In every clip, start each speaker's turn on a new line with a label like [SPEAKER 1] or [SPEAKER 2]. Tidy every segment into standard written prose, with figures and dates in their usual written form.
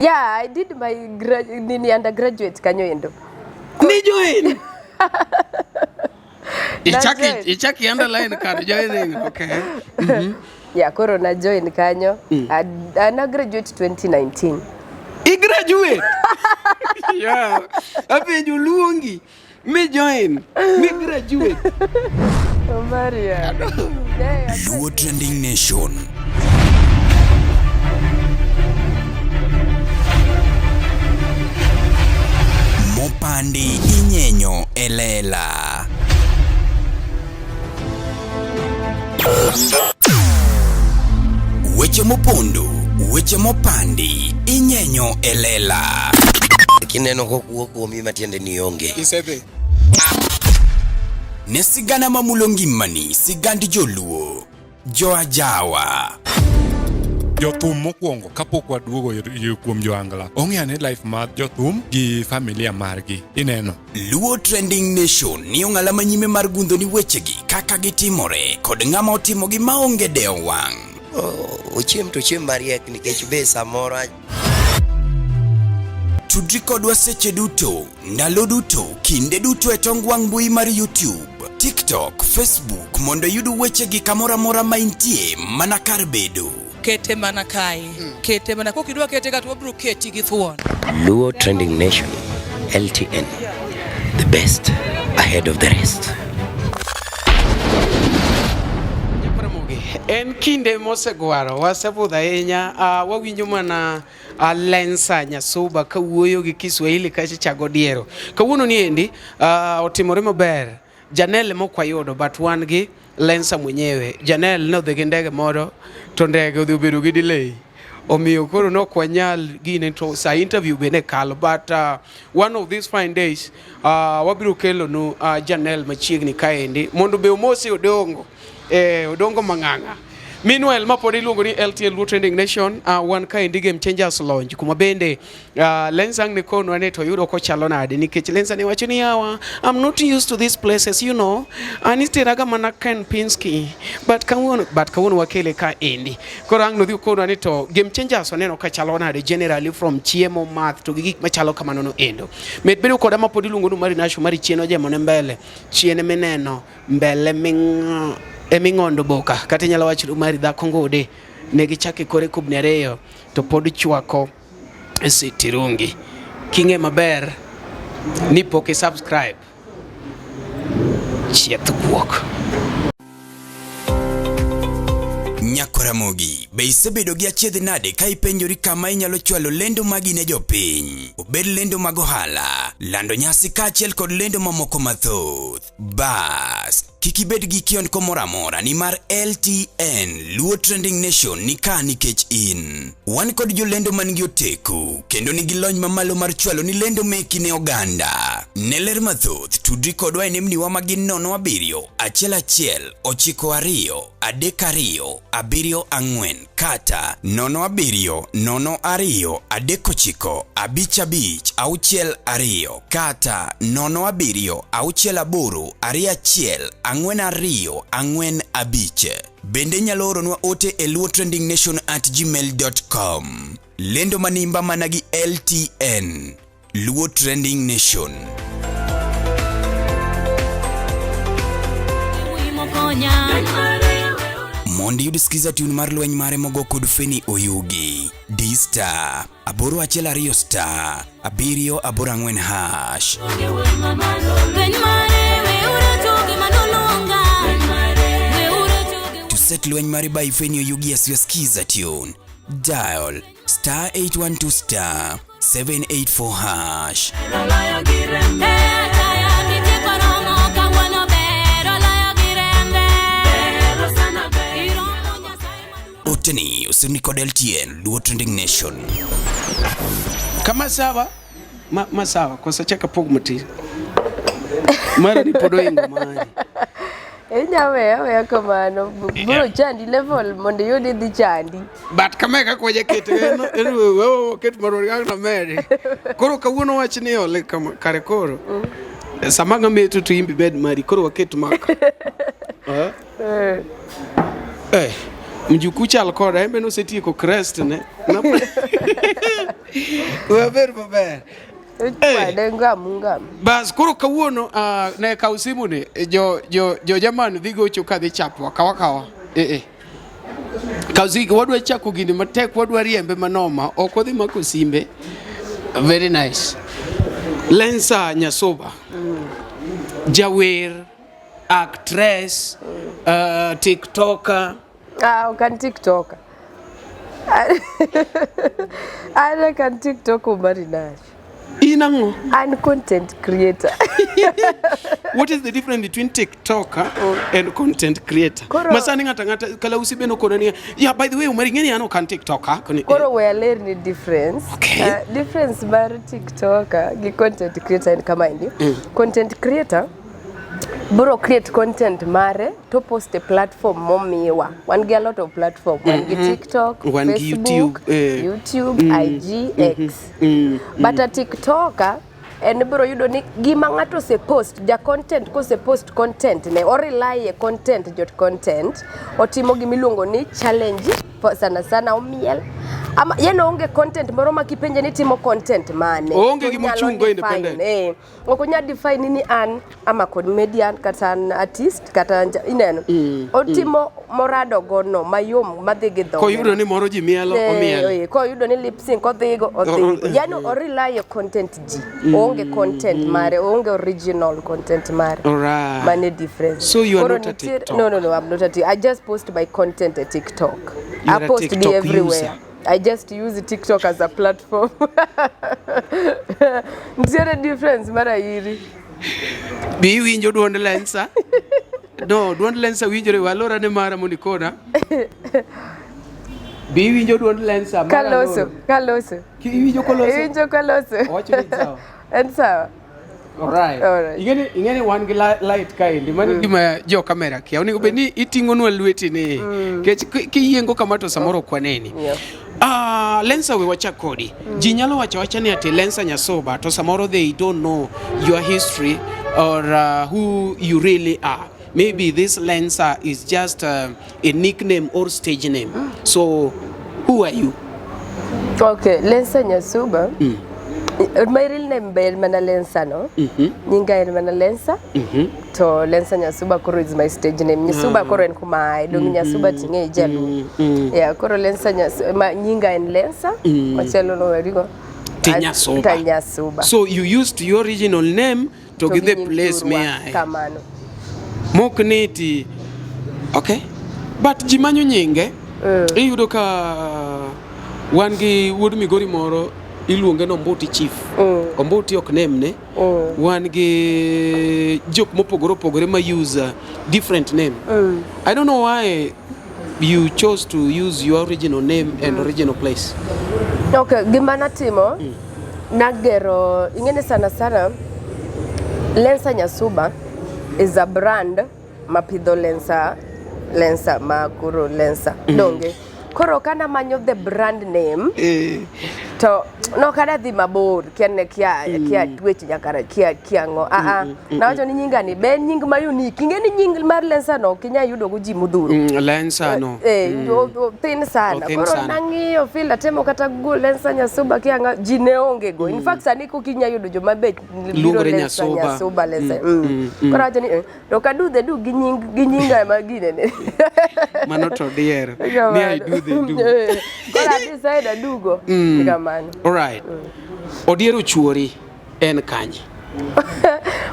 [SPEAKER 1] Yeah, I did my undergraduate kanyoendo.
[SPEAKER 2] Ni join. Ichaki underline kar joining, okay.
[SPEAKER 1] Yeah, koro na join kanyo. I graduate 2019.
[SPEAKER 2] I graduate? Yeah. Ape juluongi. Me join. Me graduate.
[SPEAKER 1] Oh, Maria.
[SPEAKER 3] Luo Trending Nation. Mopandi inyenyo elela. Weche mopondo, weche mopandi inyenyo elela.
[SPEAKER 4] Kineno kokuok kuomi matiende ni onge.
[SPEAKER 2] Isebe.
[SPEAKER 3] Ne sigana mamulongi mani, sigandi joluo, joajawa.
[SPEAKER 5] Jothum mokwongo kapok waduogo kuom joangla. Ong'eane life mar jothum gi familia margi. Ineno.
[SPEAKER 3] Luo Trending Nation ni ong'ala manyime mar gundo ni wechegi kaka gitimore kod ng'ama otimogi maonge deo wang'.
[SPEAKER 4] Ochiem to chiem mariek nikech be samoro.
[SPEAKER 3] Tudri kodwa seche duto, ndalo duto, kinde duto e tong wang' mbui mar YouTube, TikTok, Facebook mondo yudu wechegi kamora mora maintie mana kar bedo.
[SPEAKER 6] Kete mana kai. Kete mana kokidwa kete kat wabro keti gi thuon.
[SPEAKER 4] Luo Trending Nation, LTN, the best ahead of the rest.
[SPEAKER 2] En kinde mosegwaro wasebudho ahinya wawinjo mana Lensa Nyasuba kawuoyo gi Kiswahili kacha chago diero. Kawuono ni endi otimore maber. Janelle mokwayudo but wan gi Lensa mwenyewe. Janelle no dhigi ndege moro to ndege odhi obedo gi delay. Omiyo koro no kwanyal gine to sa interview bene kalo but one of these fine days wabiro kelo no Janelle machiegni kaendi mondo be omosi odongo odongo mang'ang'a. Meanwhile mapod iluongo ni LTN Luo Trending Nation wan kaendi Game Changers Lounge kuma bende Lensa ne kono ane to yudo kochalo nade nikech Lensa ne wacho ni yawa I'm not used to these places you know anisteraga mana Ken Pinsky but kawuono wakele ka endi koro ang no dhi kono ane to Game Changers oneno kachalo nade generally from chiemo math to gik machalo kamano no endo med bedo koda mapod iluongo no mari nasho mari chieno jemo ne mbele chiene meneno mbele Eming'ondo boka kata nyalo wacho mari dhako ngode ne gichake kore kubni ariyo to pod chwako sitirungi kinge maber ni poke subscribe chieth kuok.
[SPEAKER 3] Nyakораmogi, be isebedo gi achiedh nade ka ipenjori kama inyalo chwalo lendo magi ne jopiny. Obed lendo mag ohala, lando nyasi kaachiel kod lendo mamoko mathoth. Bas, kik ibed gi kionko moro amora ni mar LTN Luo Trending Nation ni ka nikech in. Wan kod jolendo man gi oteku kendo nigi lony mamalo mar chwalo ni lendo meki ne oganda. Ne ler mathoth tudri kodwa e nembniwa magin 07 11 92 32 74 kata 07 02 39 55 62 kata 07 68 21 42 45. Bende nyalo oronwa ote e luotrendingnation@gmail.com. Lendo manimba managi LTN Luo Trending Nation. Mondi yudisikiza tune mar lweny mare mogo kod Feni Oyugi. D-Star, 812 star, 784 hash. To set lweny mare by Feni Oyugi as you skiza tune, dial star 812 star, 784 hash. Oteni usini kod LTN Luo Trending Nation.
[SPEAKER 2] Kama sawa sawa kosa chaka pog mati mara ni podo ingo mani
[SPEAKER 1] Enyawe kamano bro chandi level mondo yodi dhi chandi
[SPEAKER 2] but kama ka koje kete wewe ket marori na mere koro kawuono wach ni ole kama kare koro samanga metu to imbi bed mari koro waket maka Mjuku chal koda embe nosetieko crest ne. Waber maber. Bas koro kawuono ne kaw simu ni jo Jerman dhi gocho ka dhi chapwa kawa. Kauziki wadwa chako gini matek wadwa riembe manoma ok odhi mako simbe. Very nice. Lensa Nyasuba. Jawer, actress, TikToker.
[SPEAKER 1] Kan TikToker. I can TikTok Marinash.
[SPEAKER 2] Inango.
[SPEAKER 1] I'm content creator.
[SPEAKER 2] What is the difference between TikToker and content creator? Masani ngata kala usibeno konani. Yeah, by the way, umaringeni ano kan TikToker.
[SPEAKER 1] Koro we learn the difference.
[SPEAKER 2] Okay.
[SPEAKER 1] Difference bar TikToker gi content creator in kama indi. Content creator bro create content mare to post a platform momiwa. One get a lot of platform. One get TikTok,
[SPEAKER 2] one
[SPEAKER 1] Facebook, YouTube, IG, X. But a TikToker and bro you don't gima ngato se post ja content ko se post content ne or rely e content jot content otimo gimiluongo ni challenge sana omiel ama yeno onge content moro makipenje ni timo content mane
[SPEAKER 2] onge gimuchungo independent
[SPEAKER 1] okonya define ni an ama comedian kata an artist kata ineno otimo morado gono mayom madhigi dho
[SPEAKER 2] ko yudo ni moro ji mielo omiel
[SPEAKER 1] ko yudo ni lip sync odhigo yano or rely e content ji onge content mare onge original content mare
[SPEAKER 2] alright
[SPEAKER 1] mane difference
[SPEAKER 2] so you are not a TikTok
[SPEAKER 1] no I'm not a TikTok. I just post my content at TikTok.
[SPEAKER 2] You're
[SPEAKER 1] I post it everywhere
[SPEAKER 2] user.
[SPEAKER 1] I just use TikTok as a platform. Ndio the difference mara hiri
[SPEAKER 2] bi winjo duond Lensa no duond Lensa winjore walora ne mara monikona bi winjo duond Lensa mara
[SPEAKER 1] Kaloso
[SPEAKER 2] ki winjo
[SPEAKER 1] Kaloso
[SPEAKER 2] wacho ni sawa
[SPEAKER 1] and sawa
[SPEAKER 2] alright ingene wan gi light kaendi mani gima jo kamera kia onego be ni iting'onwa lweti ni kiyiengo kamato samoro kwaneni Lensa we wacha kodi ji nyalo wacha ni ati Lensa Nyasuba to samoro they don't know your history or who you really are. Maybe this Lensa is just a nickname or stage name. So who are you?
[SPEAKER 1] Okay, Lensa Nyasuba. My real name is Lensa, no? Nyinga is Lensa. To Lensa Nyasuba koro is my stage name. Nyasuba koro nkumai. Dongi Nyasuba tinge ijelu. Yeah, koro Lensa Nyasuba. Nyinga in Lensa. Wachelo no werigo.
[SPEAKER 2] Nyasuba. So you used your original name to give the place me I.
[SPEAKER 1] Kamano.
[SPEAKER 2] Mokneti. Okay. But jimanyo nyinge. Iyudo ka wangi wuod Migori moro iluonge no Omboti Chief. Omboti ok name ne. Wan gi jok mopogore ma use different name. I don't know why you chose to use your original name and original place.
[SPEAKER 1] Okay, gimana timo? Nagero ingene sana Lensa Nyasuba is a brand mapidho Lensa makuro Lensa. Donge. Koro kana manyo the brand name to no kada dhi mabor kiane kia twech nyakara kiango na wacho ni nyinga ni ben nying ma unique ingeni nying mar Lensa no kinya yudo go ji mudhuru
[SPEAKER 2] Lensa no
[SPEAKER 1] thin sana koro nangiyo feel atemo kata go Lensa Nyasuba kianga ji ne onge go in fact sani ko kinya yudo jo mabet biro Lensa Nyasuba Lensa koro wacho ni to kadu the du gi nyinga magine ne
[SPEAKER 2] manoto dier ni I do they do
[SPEAKER 1] kora decide adugo kamano.
[SPEAKER 2] All right. Odiero chuori en kanye.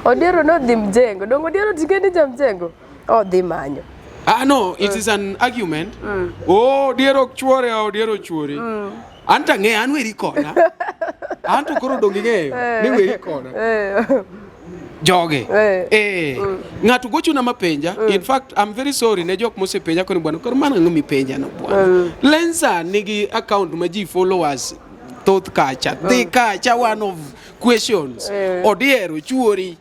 [SPEAKER 1] Odiero no dhi mjengo. Dongo Odiero tikeni jam mjengo. Dhi manyo.
[SPEAKER 2] No, it is an argument. Odiero chuore Odiero chuori. Anta nge an weri koda. Anto koro dongi nge ni weri koda. Joge. Ngatu gochu na mapenja. In fact, I'm very sorry ne jok mose penja koni bwana. Koro mana ngumi penja no bwana. Lensa nigi account maji followers thoth kacha. They kacha one of questions. Odiero chuori.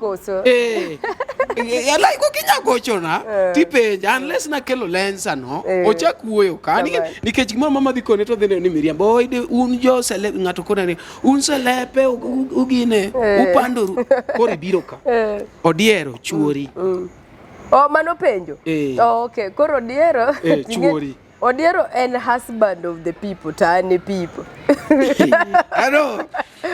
[SPEAKER 2] Like okinya gocho na tipenja unless na kelo Lensa no. Ochak wuoyo kani nikech gima mama dhi kone to dhine ni Miriambo oide un jo sele ngato kona ni un selepe ugine upandoru kore biro ka. Odiero chuori.
[SPEAKER 1] Mano penjo. Okay, koro Odiero
[SPEAKER 2] chuori.
[SPEAKER 1] Odiero and husband of the people, tani people.
[SPEAKER 2] Aro,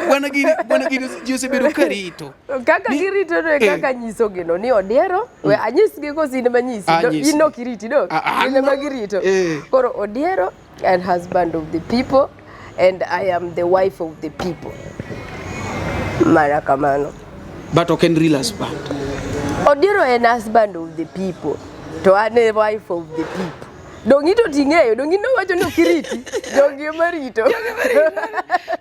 [SPEAKER 2] bwana gini josebedo karito.
[SPEAKER 1] Kaka girito no kaka nyiso gino ni Odiero we anyis gi ko sine manyisi ino kiriti do sine magirito. Koro Odiero and husband of the people and I am the wife of the people. Marakamano.
[SPEAKER 2] But okay, real husband.
[SPEAKER 1] Odiero and husband of the people to ane wife of the people. Dongito tingeyo, dongino wacho no kiriti, dongi marito.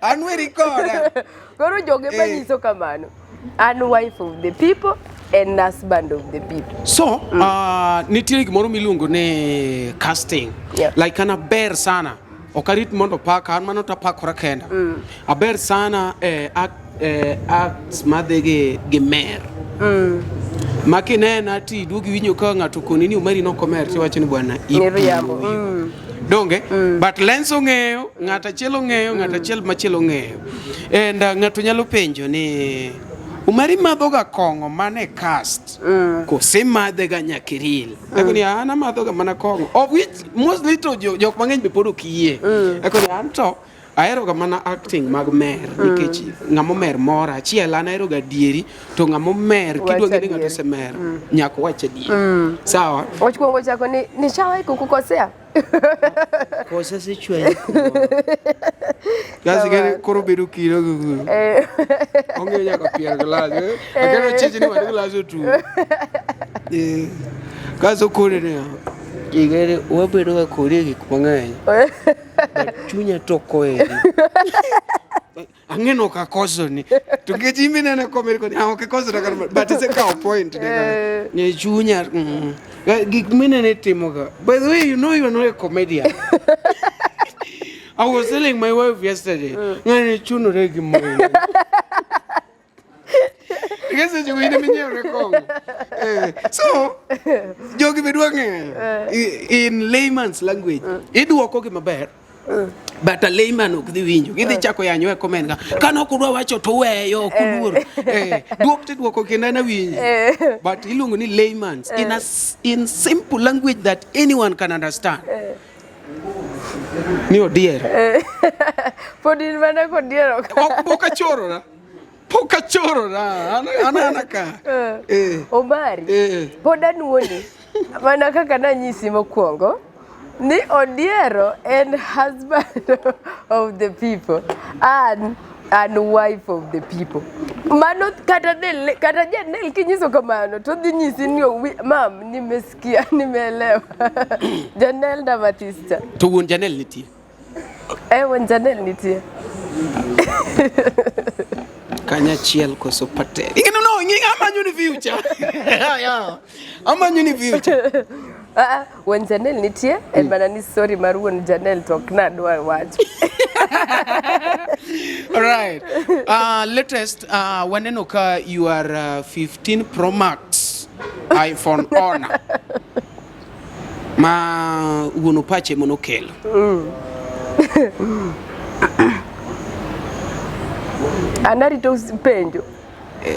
[SPEAKER 2] Anwe recorda.
[SPEAKER 1] Koro joge manyiso kamano. An wife of the people and husband of the people.
[SPEAKER 2] So, nitiere gimoro miluongo ne casting.
[SPEAKER 1] Yeah.
[SPEAKER 2] Like ana ber sana. Okarit mondo paka an mano tapakora kenda. Aber sana acts madege gemer. Makinena ti dugi winyo ka ngato konini umari no komer tiwacho ni bwana
[SPEAKER 1] Niriambo.
[SPEAKER 2] Donge but lenso ng'eyo ngata chielo ng'eyo ngata chiel machielo ng'eyo and ngato nyalo penjo ni umari madhoga kongo mane cast kose madhega nyakiril akoni ana madhoga mana kongo of which mostly to jok mang'eny be pod okiyie akoni anto ahero ga mana acting mag mer nikech ngamo mer mora achiel an ahero ga dieri to ngamo mer kidwa ngene ngato semer nyako wacha dieri sawa
[SPEAKER 1] Ochkwongo chako ni shawai kukukosea.
[SPEAKER 4] Kosa si chwe.
[SPEAKER 2] Gazi gani koro bedo kilo gugu. Onge nyaka pier glass. Akero chichi ni wadu glass tu. Gazo kore ne.
[SPEAKER 4] Igere wabedo ga kore gik mang'eny. Chunya toko eri.
[SPEAKER 2] Angeno ka koso ni. To ke jimbi na komeri ko ni ke koso na but it's a cow point ne chunya gik minene timoga. By the way, you know you are not a comedian. I was telling my wife yesterday, ngani chuno regi moyo. Gese jo ine minye rekongo. So, jogi bedwange in layman's language. Iduoko gi maber. But a layman ok dhi winjo. Gidhi chako yanyo e comment ka no kudwa wacho to weyo kuluor. Duok te duoko kenda na winjo. But ilungo ni layman's in simple language that anyone can understand. Ni Odiero.
[SPEAKER 1] Podin mana ko Odiero.
[SPEAKER 2] Poka choro na. Poka choro na. Ana ka.
[SPEAKER 1] Omari. Poda nuoni. Mana kaka nanyisi mokwongo. Ni Odiero and husband of the people and wife of the people. Mano kata janel kinyiso kamano to dhi nyisi ni mam nimesikia nimeelewa. Janel da Batista.
[SPEAKER 2] To won Janel nitie.
[SPEAKER 1] Won Janel nitie.
[SPEAKER 2] Kanya chiel koso patel. No, amanyo ni future. Yeah. Amanyo ni future.
[SPEAKER 1] When Janel nitie and manani sorry maruon Janel tok na dwa wacho.
[SPEAKER 2] All right. Latest waneno ka you are 15 Pro Max iPhone Honor. Ma uno pache monokelo.
[SPEAKER 1] Anari to penjo.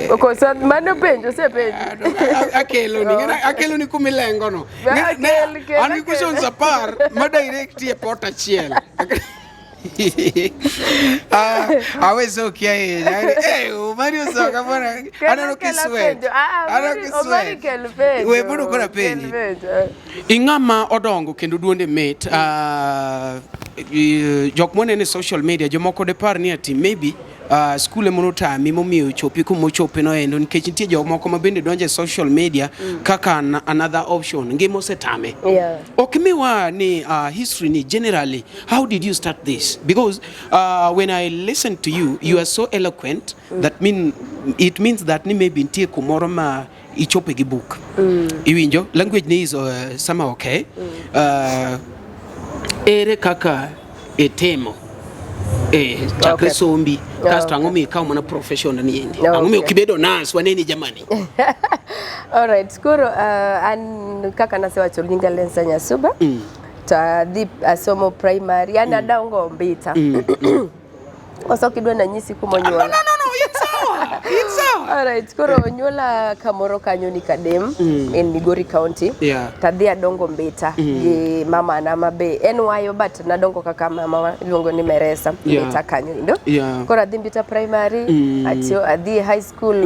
[SPEAKER 1] Okosa mano penjo se penjo.
[SPEAKER 2] Akelo ni kumilengo no. Ani kushon sapar ma direct e pota chiel. Always okay. Mario soka bwana. Ana no kiswe. Ana kiswe. We bado kona penji. Ingama odongo kendo duonde met jok mone ne social media jomoko de par ni ati maybe skule mono tami momiyo chopi kuma chopi no endo nikech nitie jok moko ma bende donje social media kaka another option ngimo setame.
[SPEAKER 1] Yeah.
[SPEAKER 2] Okimiwa ni history ni generally how did you start this? Because when I listen to you, you are so eloquent that it means that ni maybe nitie kumoro ma ichope gi book. Iwinjo language ni is somehow okay. Ere kaka etemo chakre sombi kasto ang'o mi ikaw mana profession ni endi ang'o mi okibedo nurse waneni jamani.
[SPEAKER 1] All right, skoro an kaka nasewacho nyinga Lensa Nyasuba ta deep asomo primary ana daongo mbita. Oso kidwa na nyisi kumonyola.
[SPEAKER 2] No, it's sawa.
[SPEAKER 1] Alright, koro nyuola kamoro kanyo ni Kadem in Migori County.
[SPEAKER 2] Yeah.
[SPEAKER 1] Tadhi adongo Mbita gi mama na mabe en wayo but nadongo kaka mama iluongo ni Meresa Mbita kanyo indo.
[SPEAKER 2] Yeah.
[SPEAKER 1] Koro adhi Mbita primary, adhi high school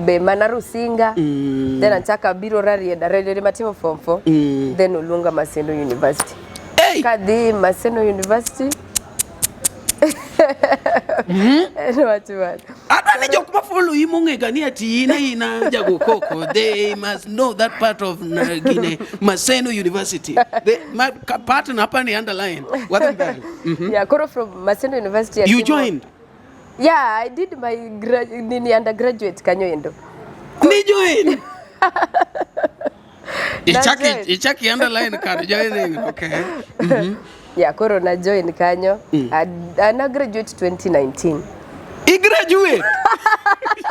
[SPEAKER 1] be mana Rusinga. Then achaka biro rarieda rede matimo form 4. Then uluonga Maseno University.
[SPEAKER 2] Hey.
[SPEAKER 1] Kadhi Maseno University.
[SPEAKER 2] Adani jok ma follow you mongega ni ati ina jago koko. They must know that part of Guinea, Maseno University. My partner hapa ni underline. What is that?
[SPEAKER 1] Yeah, koro from Maseno University.
[SPEAKER 2] You joined?
[SPEAKER 1] Yeah, I did my undergraduate kanyo endo.
[SPEAKER 2] Ni join? Ichaki underline card joining. Okay.
[SPEAKER 1] Yeah, koro na join kanyo. I graduate 2019.
[SPEAKER 2] I graduate?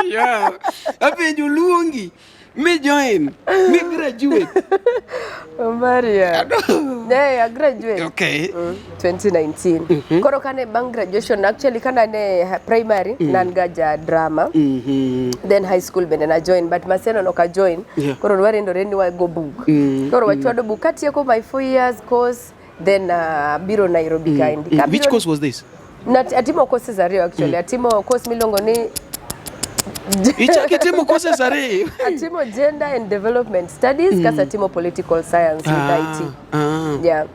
[SPEAKER 2] Yeah. Ape juluongi. Me join. Me graduate.
[SPEAKER 1] Oh, Maria. Yeah, I graduate.
[SPEAKER 2] Okay.
[SPEAKER 1] 2019. Koro kane bang graduation actually kana ne primary nangaja drama. Then high school bende na join but Maseno no ka join. Koro warendo reni wa go book. Koro wachwado book atieko my 4 years course. Then biro Nairobi kaindi.
[SPEAKER 2] Which course was this?
[SPEAKER 1] Atimo courses ariyo actually. Atimo course milongo ni
[SPEAKER 2] Ichaki timo courses ariyo.
[SPEAKER 1] Atimo gender and development studies kasa atimo political science with IT. Yeah.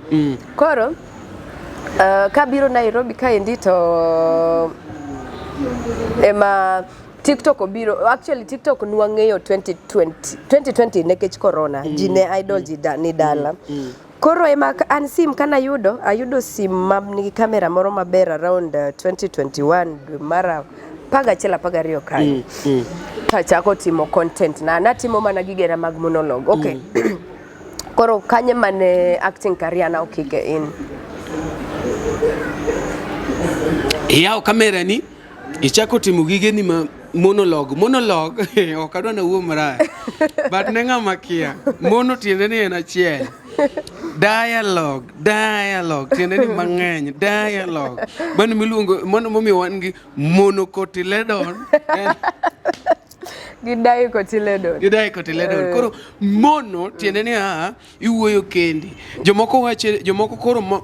[SPEAKER 1] Koro ka biro Nairobi kaindi to ema TikTok obiro. Actually TikTok nuang'eyo 2020 nekech corona. Jine idol ni dala. Koro ema ansim kana ayudo sim nigi kamera moro maber around 2021 mara paga rio kai. Kachako timo content na natimo mana gigena mag monologue. Okay. Koro kanye mane acting career na okike in.
[SPEAKER 2] Yao kamera ni ichako timo gigeni monologue okadwa na uo mara. But nenga makia. Mono tiende ni en achiel. Dialogue tiende ni mang'eny dialogue mano miluongo mono momiyo wan gi monocotyledon gidaikotyledon koro mono tiende ni iwuoyo kendi jomoko koro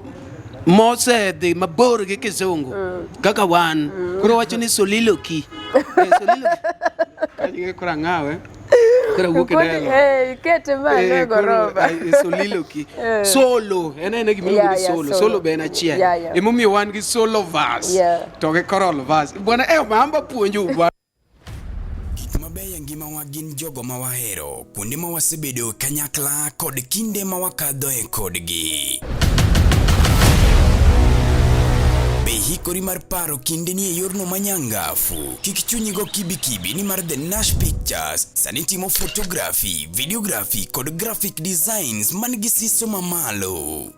[SPEAKER 2] mose mabor gi kizungu kaka wan koro wacho ni soliloquy kanyo kora ngawe kora wuoke dialogue
[SPEAKER 1] kete mane goroba
[SPEAKER 2] soliloquy solo ene gimiluongo ni solo be en achiel emomiyo wan gi solo verse to gi choral verse bwana mamba puonjo
[SPEAKER 3] gik mabeyo ngima wa gin jogo ma wahero kuonde ma wasebedo kanyakla kod kinde ma wakadhoe kodgi. Hikori mar paro kinde ni e yorno manyangafu kik chunyigo kibikibi ni mar The Nash Pictures sani timo photography, videography kod graphic designs man gi siso mamalo.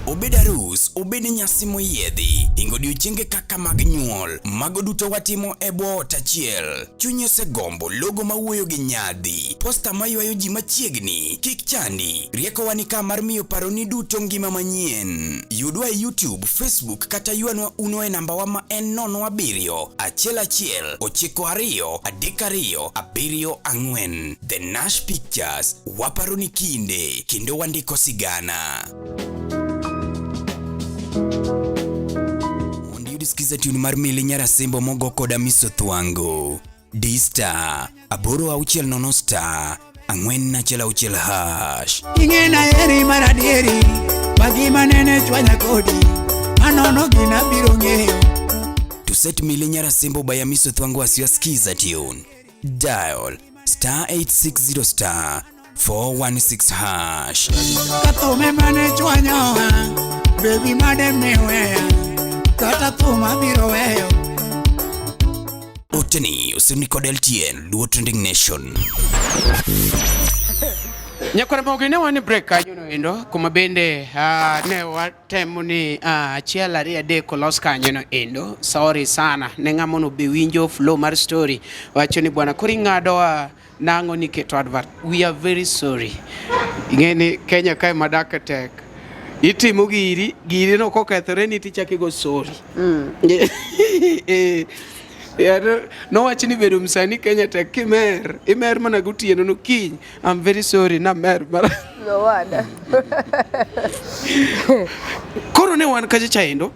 [SPEAKER 3] Obed arus, obed nyasi moyiedhi, ingo odiochienge kaka mag nyuol, mago duto watimo e bwo ot achiel. Chunyi osegombo logo mawuoyo gi nyadhi, posta maywayo ji machiegni, kik chandi, rieko wani ka mar miyo paroni duto ngima manyien. Yudwa e YouTube, Facebook kata yuanwa uno e namba wa ma en 07 11 92 32 74. The Nash Pictures, waparoni kinde, kendo wandiko sigana. Sikiza tune mar Mili Nyarasimbo mogo koda Miso Thwango. D-Star, 860 star, 461 hash.
[SPEAKER 7] Ingena eri maradieri, magima nene chwanya kodi, manono gina biro ng'eyo.
[SPEAKER 3] To set Mili Nyarasimbo by Miso Thwango as your skiza tune, dial star 860 star, 416 hash.
[SPEAKER 7] Katome mane chwanya, baby madem newea. Kata tuma biro weyo.
[SPEAKER 3] Oteni usini kod LTN Luo Trending Nation.
[SPEAKER 2] Nyakore mogi ne wani break kanyo no endo kuma bende ne watemo ni achiel ariyo adek olos kanyo no endo. Sorry sana ne ng'amono be winjo flow mar story wacho ni bwana kori ng'ado nango ni keto advert. We are very sorry. Ingeni Kenya kae madaka tek. Itimo giri no kokethore ni tichake go sorry. No wach ni bedo msanii Kenya tek kimer. Imer mana gotieno no kiny. I'm very sorry na mer.
[SPEAKER 1] No wada.
[SPEAKER 2] Koro ne wan kacha chaendo.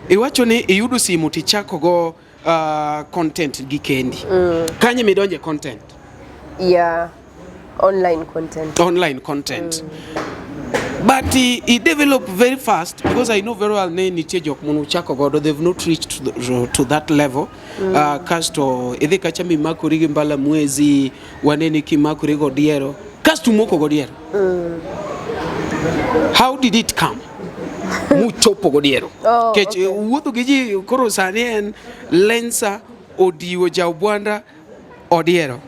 [SPEAKER 2] Iwacho ni iyudo simu tichako go content gi kendi. Kanye midonje content?
[SPEAKER 1] Yeah. Online content. But
[SPEAKER 2] he developed very fast because I know very well nitie jok munu chako godo, they've not reached to that level. Kasto idhi kacha mimakori gi mbala mwezi, waneni kimakori godiero, kasto moko godiero. How did it come? Muchopo godiero. Kech wuotho gi ji koro sani en Lensa odiwo Jawbwanda odiero.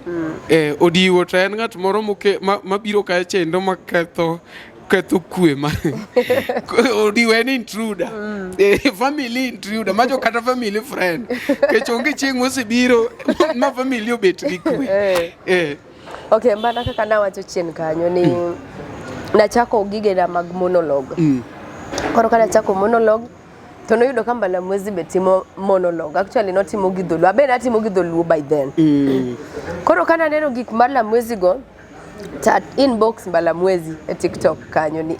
[SPEAKER 2] Odiwo to en ng'at moro mabiro kae chendo maketho kwe ma odiwo en intruder. Family intruder, majo kata family friend. Kech onge chieng' mosebiro ma family obet gi kwe.
[SPEAKER 1] Okay, mbana kaka nawacho chien kanyo ni nachako gige na mag monologue. Koro kana chako monologue to noyudo ka mbala mwezi betimo monologue. Actually not timo gi dholuo. Abe natimo gi dholuo by then. Koro kana neno gik mbala mwezi go chat inbox mbala mwezi e TikTok kanyo ni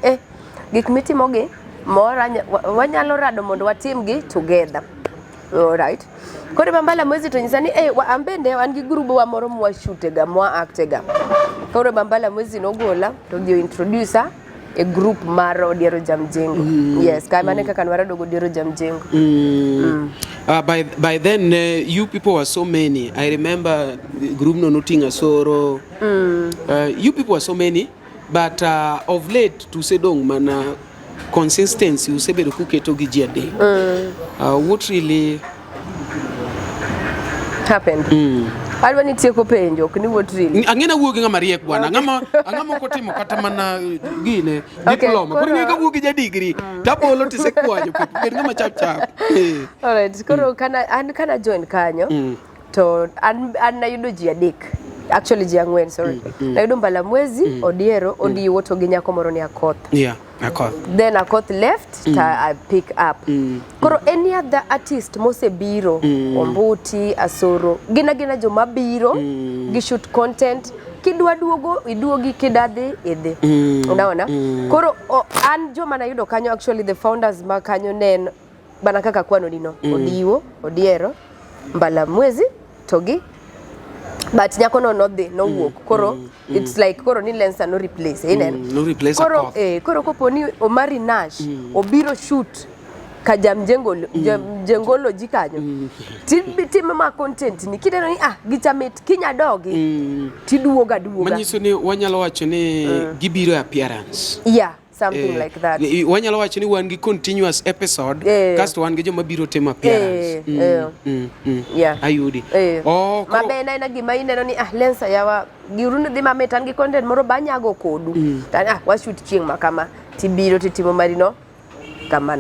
[SPEAKER 1] gik mitimo gi mora wanyalo rado mondo watim gi together. All right. Koro mbala mwezi to nyisani ambende wan gi grupo wa moro mwa shootega mwa actega. Koro mbala mwezi nogola to dio introducer a group mar Odiero Jamjengo. Yes, kamane kaka nwarado Odiero Jamjengo.
[SPEAKER 2] By then you people were so many. I remember group no noting asoro. You people were so many, but of late to say dong mana consistency usebedo kuketo gi jade. What really happened? Alwa nitieko penjo kni what really. Angena wuogi ngama riek bwana. Ngama kotimo kata mana gine diploma. Koro ngeka wuogi ja degree. Tapolo tisekwajo ket ngama chap.
[SPEAKER 1] All right. Koro kana join kanyo. To an nayudo ji adek. Actually ji ang'wen, sorry. Nayudo mbala mwezi, Odiero, Odiwo to gi nyako moro ni Akoth.
[SPEAKER 2] Yeah, Akoth.
[SPEAKER 1] Then Akoth left, I pick up. Koro any other artist mose biro, Ombuti, Asoro, gina joma biro, gi shoot content, kidwa duogo, iduogi kidadhi, idhi. Unaona? Koro an joma nayudo kanyo, actually the founders ma kanyo nen, bana kaka kwano dino, Odiwo, Odiero, mbala mwezi, togi, but nyako no work. Koro it's like koro ni Lensa no replace.
[SPEAKER 2] No replace
[SPEAKER 1] koro koro kopo ni Omari Nash obiro shoot ka Jamjengolo jikanyo. Tim ma content ni kideno ni gichamet kinya dogi. Tiduoga.
[SPEAKER 2] Manyiso ni wanyalo wacho ni gibiro appearance.
[SPEAKER 1] Yeah. Something like that.
[SPEAKER 2] Wanyalo wacho ni wan gi continuous episode kasto wan gi joma biro timo appearance.
[SPEAKER 1] Yeah.
[SPEAKER 2] Ayudi.
[SPEAKER 1] Mabe na gima ineno ni Lensa yawa giruno dhi mametan gi content moro banyago kodu. Tan wa shoot chieng' makama tibiro titimo marino kama.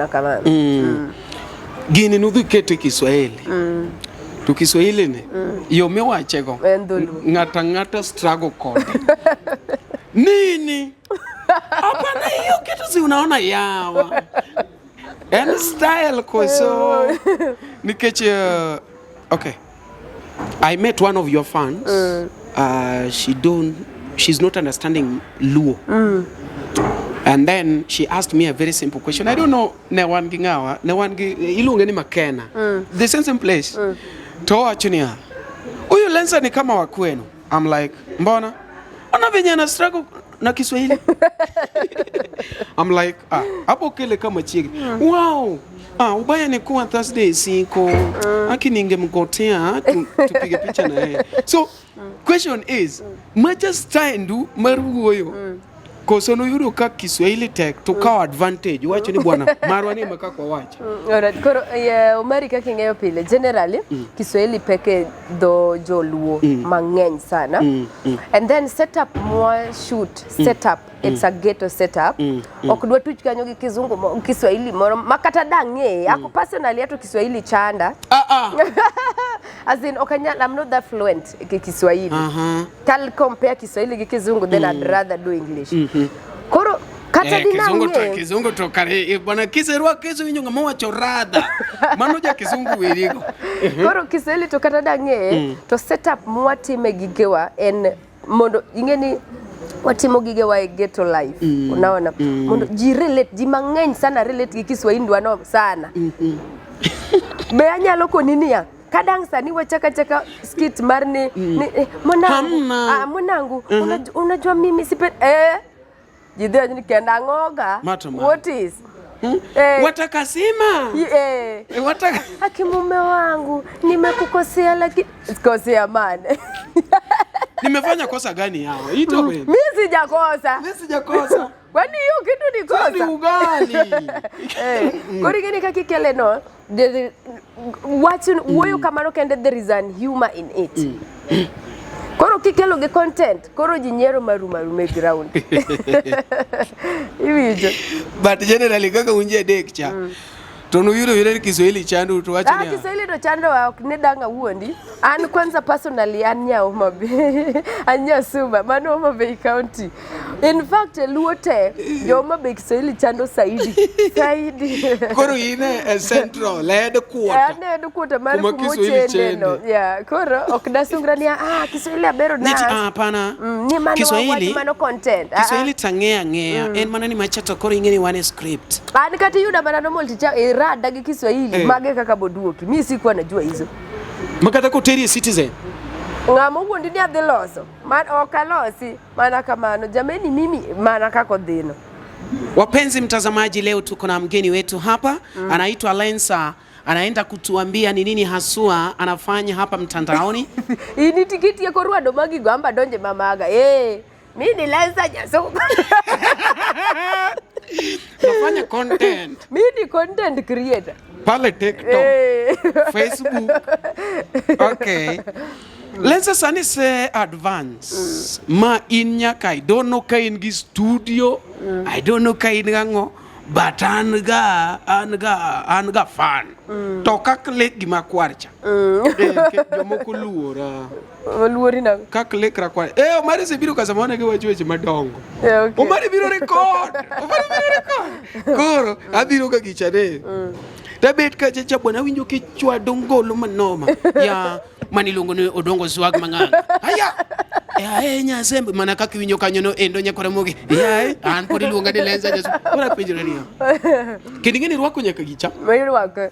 [SPEAKER 2] Gini nudhi keto Kiswahili. To Kiswahili ne yo miwachego ng'ata struggle kode. Nini? Hapana hiyo kitu si unaona yawa. And style koso. Nikech okay. I met one of your fans. She's not understanding Luo. And then she asked me a very simple question. I don't know Newangi ngawa, Newangi ilunge ni Makena. The same place. Toa chunia. Huyu Lensa ni kama wa kwenu. I'm like, mbona? Ona venye na struggle na Kiswahili. I'm like, hapo kile kama chigi. Wow. Ubaya ni kuwa Thursday siko. Aki ningemgotea tupige picha na yeye. So, question is, maja standu maruoyo. Koso no yuro ka Kiswahili tek to ka advantage. Wacho ni bwana marwani maka kwa wacha.
[SPEAKER 1] Alright, koro Omari kaka ng'eyo pile generally Kiswahili peke do joluo mang'eny sana. And then setup more shoot setup it's a ghetto setup. Okudwa tuch kanyo gi kizungu Kiswahili moro makata dang'e ako personally ato Kiswahili chanda. As in I'm not that fluent Kiswahili. Kal compare Kiswahili gi kizungu then I'd rather do English. Koro Kata dinang'e.
[SPEAKER 2] Kizungu to kare bwana kiserwa keso winyo ng'ama wacho radha. Mano ja kizungu werigo.
[SPEAKER 1] Koro Kiswahili to kata dang'e to setup mwatime gigewa en mondo ingeni watimo gigewa e ghetto life. Unaona? Mondo ji mang'eny sana relate gi Kiswahili ndwano sana. Be anyalo koninia kadang sani wachaka skit mar ni mwanangu unajua mimi sipe jidhe ni kenda ngoga what is
[SPEAKER 2] watakasema wataka
[SPEAKER 1] hakimume wangu nimekukosea lakini sikosea mane
[SPEAKER 2] nimefanya kosa gani hao ito wewe
[SPEAKER 1] mimi sijakosa kwani hiyo kitu ni kosa
[SPEAKER 2] ni ugali
[SPEAKER 1] kori gani kakikele no woyo kamano kende there is an humor in it koro kikelo ge content koro jinyero maru me ground iwijo
[SPEAKER 2] but generally kaka unje dekcha to no yuro Kiswahili chandu to wacho ni
[SPEAKER 1] Kiswahili do chando wa ne danga wuondi an kwanza personally an nyao mabe anya Suba mano Mabe County in fact luote yo Mabe Kiswahili chando saidi
[SPEAKER 2] koro ine central headquarter
[SPEAKER 1] mara kumochende no yeah koro okdasungrania Kiswahili abero na
[SPEAKER 2] hapana
[SPEAKER 1] ni mano
[SPEAKER 2] Kiswahili
[SPEAKER 1] mano content
[SPEAKER 2] Kiswahili tangea en mana ni machato koro ingeni one script
[SPEAKER 1] an kati yuda bana normal teacher rada gi Kiswahili mage kaka boduoki mimi sikuwa najua hizo
[SPEAKER 2] makata ko teri Citizen
[SPEAKER 1] ngamo wuondi ni adhi loso man okalosi mana kamano jameni mimi mana kako dhino.
[SPEAKER 2] Wapenzi mtazamaji, leo tuko na mgeni wetu hapa anaitwa Lensa, anaenda kutuambia ni nini haswa anafanya hapa mtandaoni.
[SPEAKER 1] Ini tikiti ya korwa domagi gwamba donje mamaga mimi ni Lensa Nyasuba.
[SPEAKER 2] Nafanya content.
[SPEAKER 1] Mimi ni content creator.
[SPEAKER 2] Pale TikTok, Facebook. Okay. Lensa sani se advance. Ma in nyaka I don't know ka in gi studio. I don't know ka in gango. But anga fan. To kakle gima kwarcha. Jomoko luora.
[SPEAKER 1] Luori na.
[SPEAKER 2] Kakle krakwa. Omari se biro kasamona ke wachueche madongo.
[SPEAKER 1] Okay.
[SPEAKER 2] Omari biro record. Koro abiro ka gichane. Tabet ka chacha bwana winjo ke chwado ngolo manoma. Ya manilongo ni odongo swag manganga. Haya. Nyasembe mana kaka winjo kanyo no endo nyakore mogi. An podi luonga ni Lensa Nyasuba. Ora penjira niya. Kidingeni rwako nyaka gicha.
[SPEAKER 1] Mai rwako.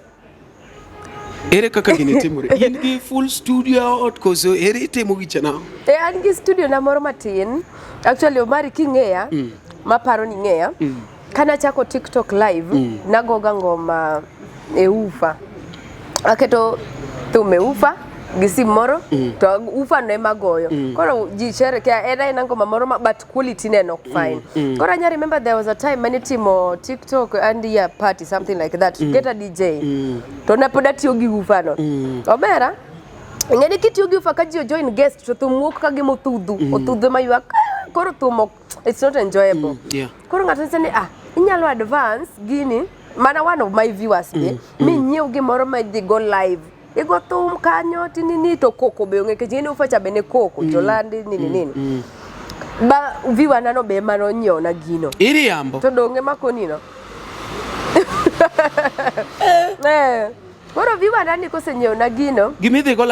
[SPEAKER 2] Ere kaka gine timore. In gi full studio ot koso ere temo gicha na.
[SPEAKER 1] An gi studio na moro matin. Actually Omari king'eya. Maparo ni ng'eya. Kana chako TikTok live nagoga ngoma ufa. Aketo thume ufa gisi moro to ufa ne magoyo koro ji sherekea era ina ngoma moro but quality ne not fine koro I remember there was a time many timo TikTok and year party something like that get a DJ to napoda tiyo gi ufa no obera ngeni kitiyo gi ufa ka ji join guest to thumuok ka gi otudhu maywa koro thumo it's not enjoyable koro ng'ato sene inyalo advance gini mana one of my viewers mi nyiew gi moro ma di go live igo thum kanyo tinini to koko be onge kejini ufacha bene koko jolandi nini ba viwa nano be mano nyiew na gino
[SPEAKER 2] iri yambo
[SPEAKER 1] to donge makonino koro viwa nani kose nyiew na gino
[SPEAKER 2] gimidhi go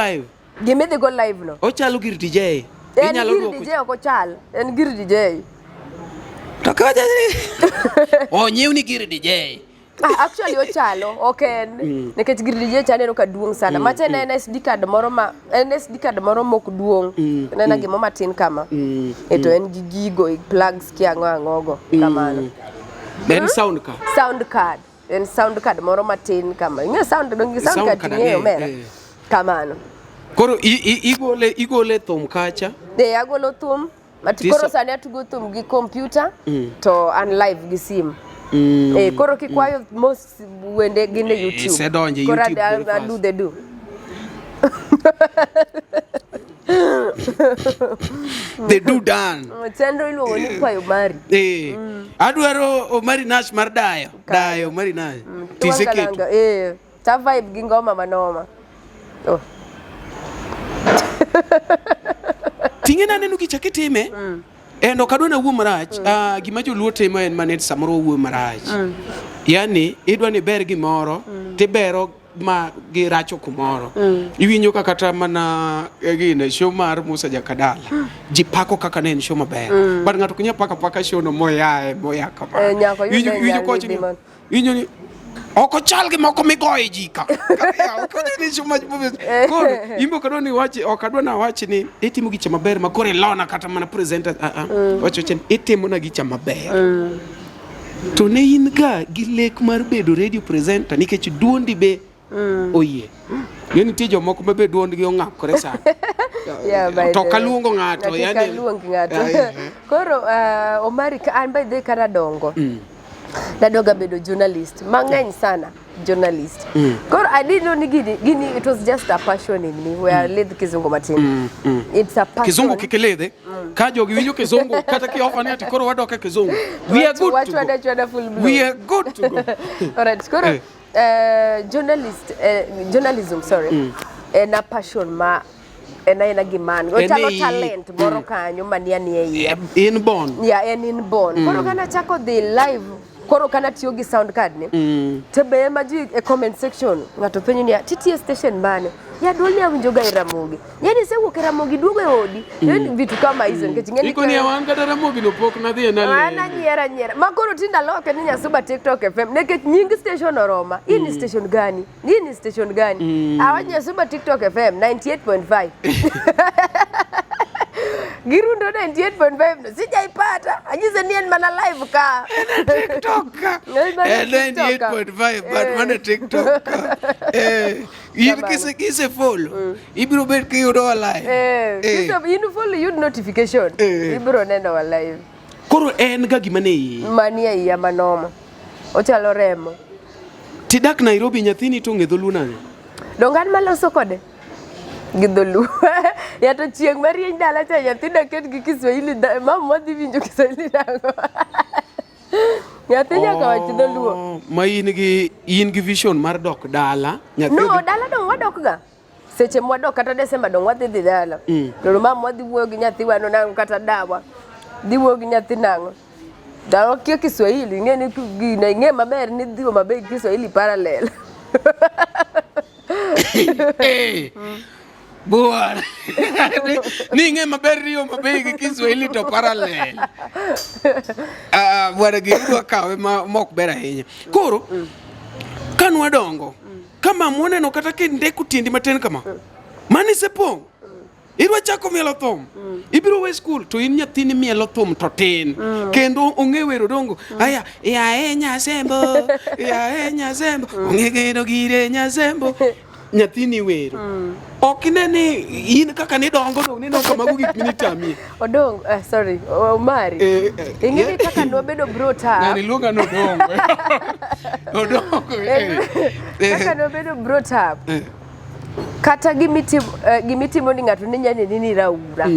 [SPEAKER 2] live
[SPEAKER 1] no
[SPEAKER 2] ochalo gir DJ
[SPEAKER 1] inyalo duoko DJ oko chal en gir DJ
[SPEAKER 2] to kaja nyiew ni gir DJ
[SPEAKER 1] actually ochalo oken nekech gir DJ chaneno ka duong sana macha na SD card moro mok duong nena gimo matin kama eto en gi gigo plugs kiango kamano
[SPEAKER 2] then sound card
[SPEAKER 1] moro matin kama inge sound card ng'eyo mera kamano
[SPEAKER 2] koro igole thum kacha
[SPEAKER 1] agolo thum koro sani atugo thum gi computer to an live gi sim koro kikwayo most wende gine YouTube koro I do
[SPEAKER 2] they do done
[SPEAKER 1] tendo iluongo ni kwayo mari
[SPEAKER 2] adwaro Omari Nash mar dayo Omari Nash tiseketo
[SPEAKER 1] ta vibe gi ngoma manoma
[SPEAKER 2] tingena nenu kichakitime Endo kadona wuo marach, gima joluo timo en manet samoro wuo marach. Yani idwa ni ber gimoro, tibero ma giracho kumoro. Iwinjo ka kata mana gine show mar Musa Jakadala. Jipako kaka ne en show maber. But ng'ato kunya paka show no moya kama. Iwinjo kochi ni. Iwinjo ni oko chal gi moko migoye jika. Oko ni show maber. Koro imbo kadoni wachi okadwa na wachi ni itimo gicha maber makore lona kata mana presenter wacho chen itimo na gicha maber. To ne in ga gi lek mar bedo radio presenter nikech duondi be oye. Yani tie jomoko be duondgi ong'akore sana. To kaluongo ng'ato yani
[SPEAKER 1] kaluongo ng'ato. Koro Omari an by the kana dongo. Nadoga bedo journalist. Mang'eny sana journalist. Koro I didn't know ni gini it was just a passion in me where ledh kizungu matin. It's a passion.
[SPEAKER 2] Kizungu kikiledhe. Ka jogi winjo kizungu kata ki offer ni ati koro wadoka kizungu. We are good to go. We are good to go.
[SPEAKER 1] Alright, koro journalism, sorry. Na passion ma ena gimani. Ochalo talent moro kanyo mania ni yeye.
[SPEAKER 2] Inborn.
[SPEAKER 1] Yeah, inborn. Koro kana chako the live koro kana tiyo gi sound card ni. Tebe maji e comment section ngato penyo ni TTS station bane. Ya dole ya winjo ga Ramogi. Yani se wo Ramogi duogo e odi. Yani vitu kama hizo niketi ngeni.
[SPEAKER 2] Iko ni awanga Ramogi no pok na dhi na le.
[SPEAKER 1] Ana nyera. Makoro tinda loke ni Nyasuba TikTok FM. Nikech nyingi station oroma. Hii ni station gani? Hii ni station gani? Awanya Nyasuba TikTok FM 98.5. Girundo 98.5 sijaipata. Ajize nien mana live ka.
[SPEAKER 2] TikTok. 98.5 but mana TikTok. Kise follow. Ibiro bet ki yudo live.
[SPEAKER 1] You follow you notification. Ibiro neno wa live.
[SPEAKER 2] Koro en ga gima ne
[SPEAKER 1] mania ya manoma. Ochalo remo.
[SPEAKER 2] Tidak Nairobi nyathini to ng'edholu nane.
[SPEAKER 1] Dongan maloso kode. Gidolu. Ya to chieng marieny dala cha nyathina ket gi Kiswahili mama dhi winjo Kiswahili dango. Nyathina ka wach dholuo.
[SPEAKER 2] Ma in gi vision mar dok dala.
[SPEAKER 1] No, dala dong wadok ga. Seche mwadok kata Desemba dong wadhi dala. To mama wadhi wuoyo gi nyathi wano nango kata dawa. Dhi wuoyo gi nyathi nango. Dawa kia Kiswahili ng'e maber ni dhi maber Kiswahili parallel.
[SPEAKER 2] Buar. Ni ng'e maber riyo maber gi Kiswahili to parallel. Buar gi dwa kawe mok ber ahinya. Koro kanwa dongo kama moneno kata kinde kutindi maten kama. Mani sepong. Idwa chako mielo thum. Ibiro we school to in nyathini mielo thum to tin. Kendo ong'e wero dongo. Aya, ya Nyasembo. Ya Nyasembo. Ong'e geno gire Nyasembo. Nyathini wero. Okine ni in kaka ni dongo dong ni dongo magu gik minitami.
[SPEAKER 1] Odong, sorry, Omari. Ingini kaka nobedo brought up.
[SPEAKER 2] Nani luonga no dongo. Odongo.
[SPEAKER 1] Kaka nobedo brought up. Kata gimitimo ni ng'ato ni nyane nini raura.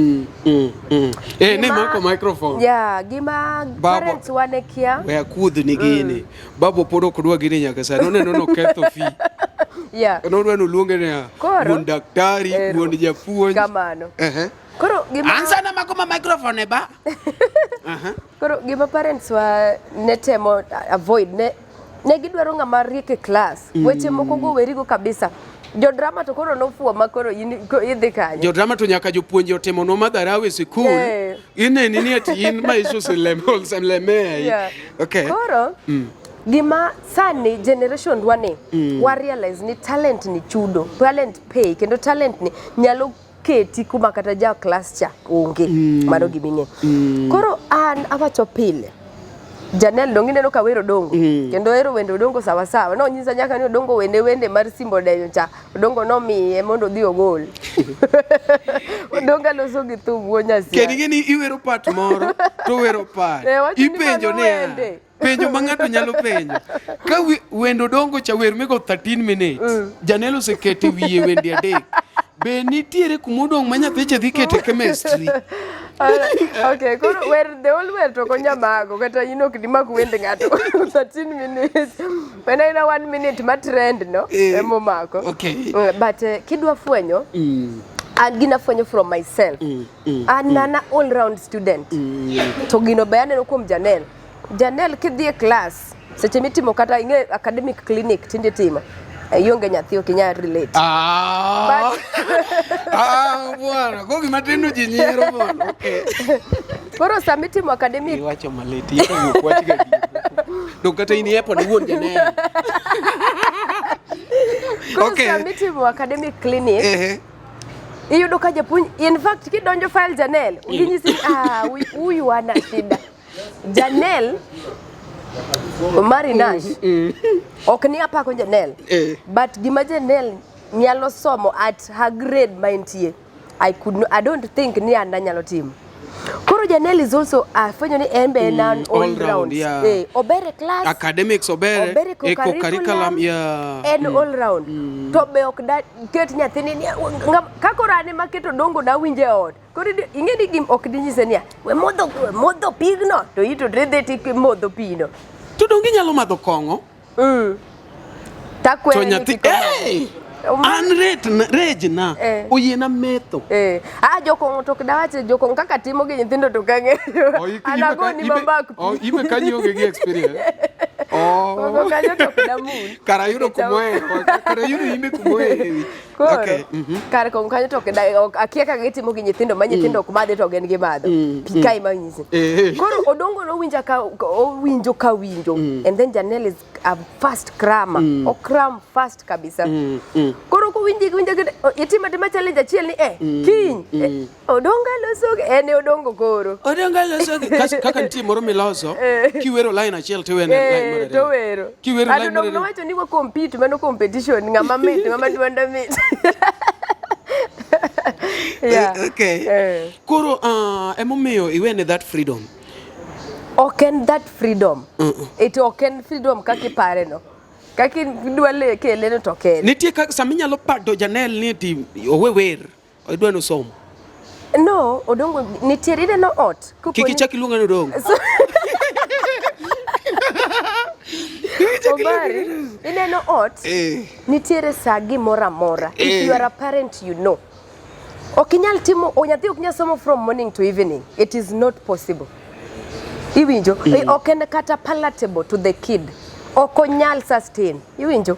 [SPEAKER 2] Ne mako microphone.
[SPEAKER 1] Yeah, gima parents wane kia.
[SPEAKER 2] Wea kudhu ni gini. Babo podo kudwa gini nyaka sa. No ketho fi.
[SPEAKER 1] Yeah.
[SPEAKER 2] Nodwa no luonge ne wuon daktari, wuon japuonj.
[SPEAKER 1] Kamano. Koro gima
[SPEAKER 2] ansa na mako microphone ba.
[SPEAKER 1] Koro gima parents wa netemo avoid ne gidwaro ng'ama rieke class. Weche moko go werigo kabisa. Jo drama to koro nofuo makoro idhi kanyo. Jo
[SPEAKER 2] drama to nyaka jopuonje otemo no madharawe e sikul. Ine nini ati in ma iso seleme. Okay.
[SPEAKER 1] Koro gima sani generation wane wa realize ni talent ni chudo. Talent pay kendo talent ni nyalo keti kuma kata ja class cha onge. Mano giming'e. Koro an awacho pile. Janel dongi neno ka wero dongo kendo ero wende dongo sawa sawa no nyisa nyaka ni dongo wende mar simbo denyo cha dongo no miye mondo dhi ogol donga loso gi thum wonyasi
[SPEAKER 2] kedi ni iwero part moro to wero part ipenjo ne penjo mang'ato nyalo penjo ka wendo dongo cha wer mego 13 minutes Janel osekete wiye wende adek be nitiere kumodong manyatheche dhi kete chemistry.
[SPEAKER 1] Okay, koro wer the whole wer to konya mago kata ino kidima kuwende ngato 13 minutes. When I know 1 minute ma trend no emo mako.
[SPEAKER 2] Okay.
[SPEAKER 1] But kidwa fwenyo an gina fwenyo from myself. An nana all round student. To gino be aneno kuom Janelle. Janelle kidhi e class, seche mitimo kata inge academic clinic tinde timo. Ionge nyathi okinya relate.
[SPEAKER 2] Bwana, gogi matendo ji nyiero bwana. Okay.
[SPEAKER 1] Koro samitimo academic.
[SPEAKER 2] Iwacho maleti, ito wach ga di. Dok kata ini epo ni wuon Janelle.
[SPEAKER 1] Koro samitimo academic clinic. Iyudo ka japuonj, in fact kidonjo file Janelle, uginyisi huyu ana shida. Janelle Mari Nash. Ok ni apako Janelle. But gima Janelle nyalo somo at her grade maintie. I don't think ni anda nyalo timo. Koro Janelle is also fenyo ni embe na all round. Obere class.
[SPEAKER 2] Academics obere. Eco curriculum
[SPEAKER 1] and all round. To be ok da ket nyathini ni kakorane maketo dongo na winje od. Koro ingeni gim ok dinyise ni we modho pigno to ito drede tik modho pino.
[SPEAKER 2] To dongi nyalo madho kongo.
[SPEAKER 1] Takwe
[SPEAKER 2] to nyathi an rage na oyiena metho.
[SPEAKER 1] Jokong to kdawache jokong kaka timo gi nyithindo to kange. Anago ni mambak.
[SPEAKER 2] Ibe kanyoge gi experience.
[SPEAKER 1] Koko kanyo to kdamun.
[SPEAKER 2] Kara yudo kumoe. Kara yudo ime kumoe. Okay.
[SPEAKER 1] Kara kong kanyo to kda akia ka gitimo gi nyithindo ma nyithindo ok madhe to gen gi madho. Pikai manyisi. Koro odongo no winja ka winjo. And then Janelle is a fast crammer. O cram fast kabisa. Koro ko winji itima tema challenge achiel ni kiny odonga losoge ene odongo koro
[SPEAKER 2] odonga losoge kaka nitie moro miloso kiwero line achiel to wene line moro
[SPEAKER 1] to wero
[SPEAKER 2] kiwero line moro
[SPEAKER 1] no wacho ni wa compete mano competition ngama mit ngama duanda mit. Yeah.
[SPEAKER 2] Okay. Koro emomiyo iwene that freedom.
[SPEAKER 1] Oken that freedom. It oken freedom kaki pare no. Kaki dwale kele no token.
[SPEAKER 2] Nitie kaka saminyalo pado Janelle ni ti owewer odwa no somo.
[SPEAKER 1] No, odongo nitiere ide no ot.
[SPEAKER 2] Kiki chaki luonga no dongo.
[SPEAKER 1] Obari, ide no ot. Nitiere sagi mora mora. If you are a parent, you know. Okinyal timo onyathi okinyal somo from morning to evening. It is not possible. Iwinjo, okende kata palatable to the kid. Okonyal sustain. Iwinjo.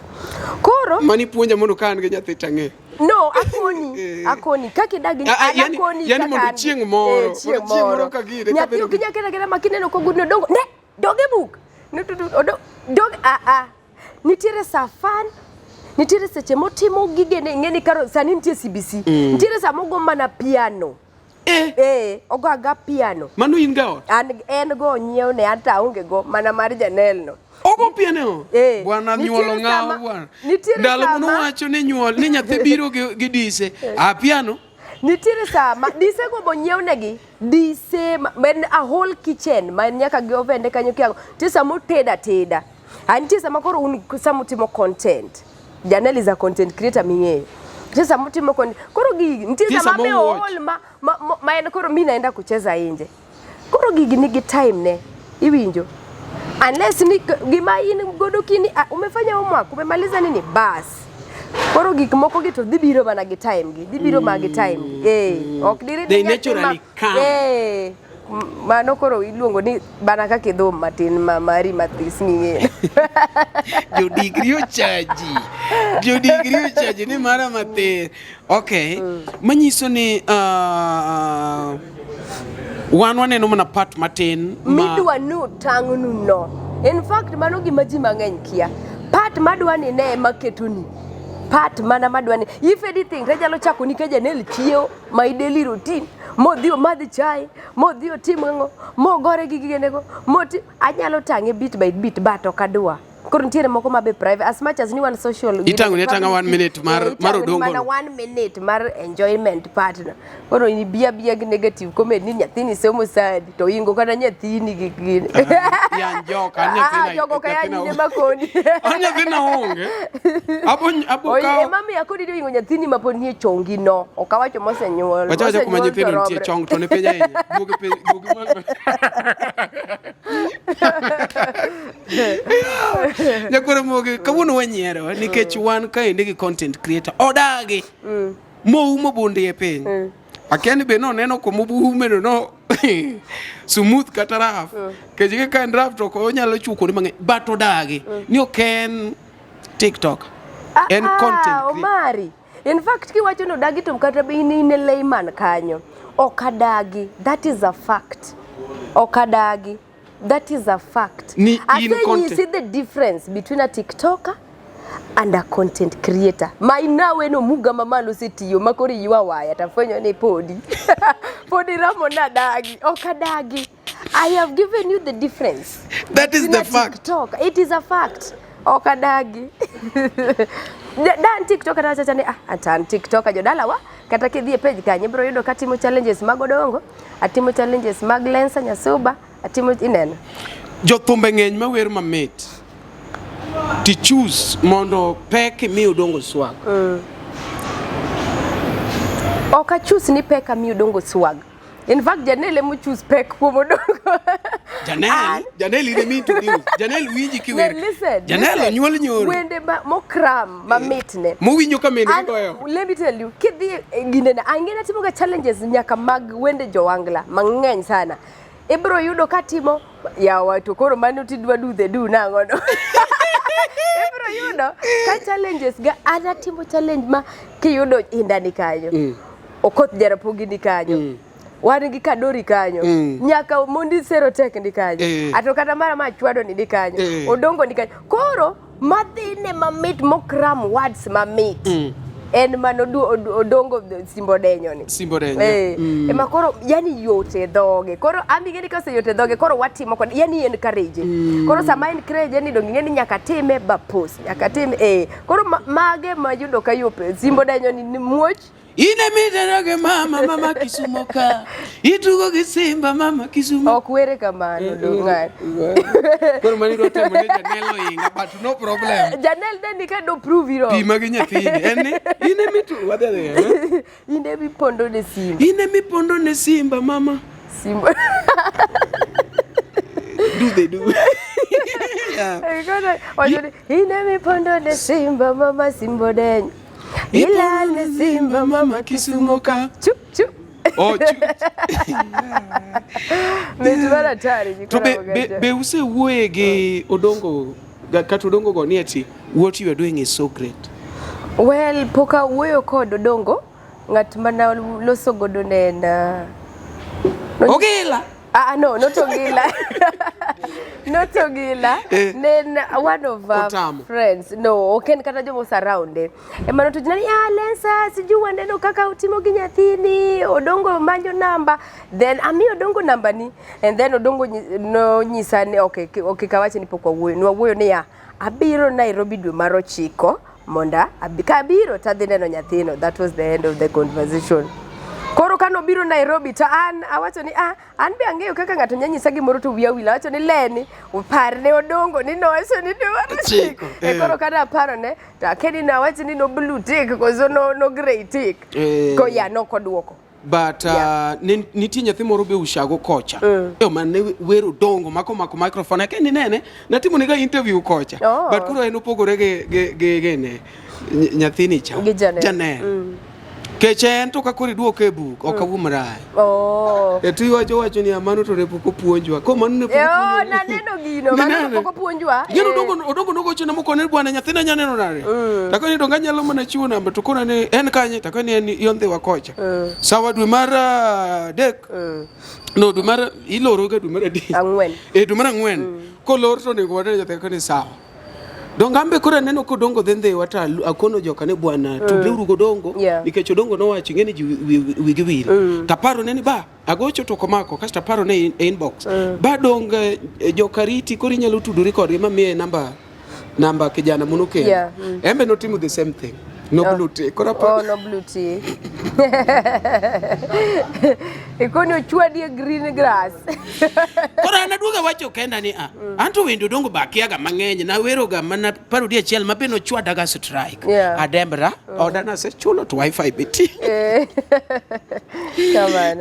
[SPEAKER 1] Koro
[SPEAKER 2] mani puonja mondo kan ge nyathi tange.
[SPEAKER 1] No, akoni kaki dagi
[SPEAKER 2] akoni yani mondo chieng moro ka gire ka bedo
[SPEAKER 1] kinya kera makineno ko gudno dongo ne doge buk dog nitiere safan nitiere seche motimo gige ne ngeni karo sani nitie CBC nitiere samogo mana piano ogaga piano
[SPEAKER 2] mano in ga ot
[SPEAKER 1] en go nyiew ne ata onge go mana mar Janelle no.
[SPEAKER 2] Ogo piano. Bwana nyuolo ngao bwana. Ndalo mono wacho ni nyuol ni nyathi biro gi dise. Piano.
[SPEAKER 1] Nitiere sama dise go bonyiew negi dise men a whole kitchen man nyaka gi ovende kanyo kiango. Tisa mo teda. Anti sama koro un samutimo content. Janelle is a content creator minge. Tisa mutimo koro gigi nitiere sama me all ma en koro mimi naenda kucheza nje. Koro gigi nigi time ne. Iwinjo. Unless ni gima in godo kini umefanya homework umemaliza nini bas koro gik moko gito dhibiro bana gi time gi dhibiro ma gi time ok diri
[SPEAKER 2] they naturally come
[SPEAKER 1] mano koro iluongo ni bana ka kidhum matin mari mathis ng'e
[SPEAKER 2] jo degree charge ni mara matin. Okay. Manyiso ni waneno mana part matin
[SPEAKER 1] midwa nu tangu no. In fact mano gima ji mang'eny kia part madwani ne maketoni part mana madwani if anything rejalo chako ni ke Janelle chiew my daily routine modhio madhi chai modhio timango mogore gi gigenego moti anyalo tange bit by bit but okadwa koro ntiere moko mabe private as much as ni one social
[SPEAKER 2] itango ni tanga 1 minute mar odongo
[SPEAKER 1] mana 1 minute mar enjoyment partner koro ni bia gi negative comment ni nyathini somo sad to ingo kana nyathini gi gin
[SPEAKER 2] ya njoka nyathina
[SPEAKER 1] jogo kaya ni makoni
[SPEAKER 2] nyathina onge abo ka
[SPEAKER 1] mami akodi dio ingo nyathini maponi nie chongi no okawacho mosenyuol
[SPEAKER 2] wacha kuma nyathino tie chong to ne penja yeye duoge mal Nyakore moge kawuono wanyiero nikech wan kae ndigi content creator odagi Mo bonde e piny. Akiani be no neno komo bume no smooth kata raf. Kejike kan raf to ko nyalo chuko ni mang'eny but odagi ni oken TikTok. En content
[SPEAKER 1] Omari. In fact kiwacho no dagi to kata be in layman kanyo. Okadagi. That is a fact. Okadagi. That is a fact. I think you see the difference between a TikToker and a content creator. Mainawe no muga mamalo sitiyo makori yuwa waya tafenyo ni podi. Podi ramo na dagi. Okadagi. I have given you the difference.
[SPEAKER 2] That is the fact.
[SPEAKER 1] TikTok. It is a fact. Okadagi. Dan TikTok atacha ni atan TikTok ajodala wa kata kidhie page kanye bro yudo katimo challenges magodongo, atimo challenges mag Lensa Nyasuba, atimo ineno.
[SPEAKER 2] Jothumbe ng'eny mawer mamit. To choose mondo pek mi Odongo swag.
[SPEAKER 1] Oka choose ni peka mi Odongo swag. In fact, Janelle mu choose pek kuom Odongo.
[SPEAKER 2] Janelle ine mi introduce. Janelle winji kiwer. Janelle onyuol nyoro.
[SPEAKER 1] Wende mokram mamitne.
[SPEAKER 2] Mowinjo ka mene goyo.
[SPEAKER 1] Let me tell you, kidhi ginena angena timo ga challenges nyaka mag wende jowangla mang'eny sana. Ibro yudo katimo ya watu koro manu tidwa dudhe du nango no. Ibro yudo ka challenges ga anatimo challenge ma kiyudo indani kanyo. Okoth jarapogi ni kanyo. Wan gi kadori kanyo. Nyaka Mondi Serotek ndi kanyo. Ato kata mara machwado ni kanyo. Odongo ni kanyo. Koro madhine mamit mokram words mamit. En manodu Odongo Simbodenyo ni.
[SPEAKER 2] Simbodenyo.
[SPEAKER 1] Ema koro yani yote dhoge. Koro amigeni kase yote dhoge koro watimo kod yani encourage. Koro sama encourage yani dongi ngeni nyaka time ba post. Nyaka time koro mage mayudo kayope Simbodenyo ni muoch.
[SPEAKER 2] Ine mitanoge mama Kisumo ka. Itugo gi Simba mama Kisumo.
[SPEAKER 1] Okwere kamano donga.
[SPEAKER 2] Koro mani do temo ne Janelle inga but no problem.
[SPEAKER 1] Janelle deni ka do prove iro.
[SPEAKER 2] Pi magi nyathini. Ene ine mitu wadhe.
[SPEAKER 1] Ine mi pondo ne Simba.
[SPEAKER 2] Ine mi pondo ne Simba mama.
[SPEAKER 1] Simba.
[SPEAKER 2] Do. Yeah.
[SPEAKER 1] Ine mi pondo ne Simba mama Simbodenyo. Ila ne Simba mama Kisumo ka. Chup.
[SPEAKER 2] Oh, chup.
[SPEAKER 1] Metwara tari
[SPEAKER 2] to be use wuoye gi Odongo kata Odongo go ni ati what you are doing is so great.
[SPEAKER 1] Well, poka wuoyo kod Odongo ngat mana loso godo ne na
[SPEAKER 2] Ogila.
[SPEAKER 1] No, not Ogila. Not Ogila. Then one of our friends. No, oken kata jomo surround. Emano tujinani Lensa siju wandeno kaka utimo gi nyathini Odongo manjo namba. Then ami Odongo namba ni and then Odongo no nyisani okay kawache ni pokwa wuoyo. Nwa wuoyo ni ya abiro Nairobi dwe mar 9 monda abiro tadhi neno nyathino. That was the end of the conversation. Koro kano biro Nairobi ta an awacho ni an be ang'eyo kaka ng'ato nyanyisa gimoro to wiya wila awacho ni leni uparne Odongo ni nowacho ni dwaro chiko koro kana aparo ne to akedi na awacho ni no blue tick kozo no grey tick ko ya no kodwoko
[SPEAKER 2] but nitie nyathi moro be ushago kocha man wero Odongo mako microphone akeni nene natimo ne ga interview kocha but kuro en opogore ge ne nyathini cha Janelle Kechen to kakori duoke book okawumrai. Eti wacho ni amano to ne poko puonjwa. Ko mano ne poko.
[SPEAKER 1] Na neno gino mano poko puonjwa.
[SPEAKER 2] Gino Odongo nogo chena moko ne bwana nyathina nyaneno nare. Takoni donga nyalo mana chiwo namba to kona ne en kanye takoni en yonde wakocha. Sawa dwe mar dek. No dwe mar iloro ga dwe mar adek.
[SPEAKER 1] Ang'wen.
[SPEAKER 2] Dwe mar ang'wen. Ko lor to ne gwadane nyathina kani sawa. Dongambe kora neno ko Odongo dhende wata akono joka ne bwana to biuru Odongo nikech Odongo no wacho ngeni ji wigi wil taparo neni ba agocho to komako kasta paro ne inbox ba donga jokariti kori nyalo tuduri kodgi mamiye namba kijana munoke embe no timo the same thing no blue tick kora
[SPEAKER 1] no blue tick Ikono chwadi green grass.
[SPEAKER 2] Kora naduoga wacho kenda ni anto wendo Odongo bakiaga mang'eny na wero ga mana parodi achiel mabeno chwada ga strike adembra odana se chulo to wifi biti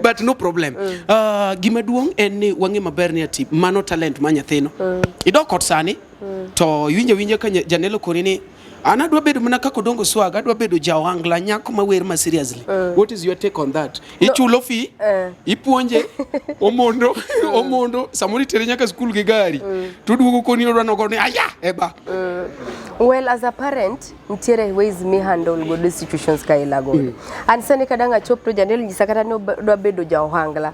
[SPEAKER 2] but no problem gima duong en ni wange maber ni ati mano talent ma nyathino idok kot sani to winje ka Janelle koni ni Ana dwa bedo mana kako dongo swag, adwa bedo jawangla nyako mawer ma seriously. What is your take on that? Ichulo fi, ipuonje, omondo, samori tere nyaka skul gi gari. Tuduogo koni odwano gone aya eba.
[SPEAKER 1] Well, as a parent, ntiere ways me handle good situations ka ilago. And sani kadanga chopro janel nyisakata no dwa bedo jawangla.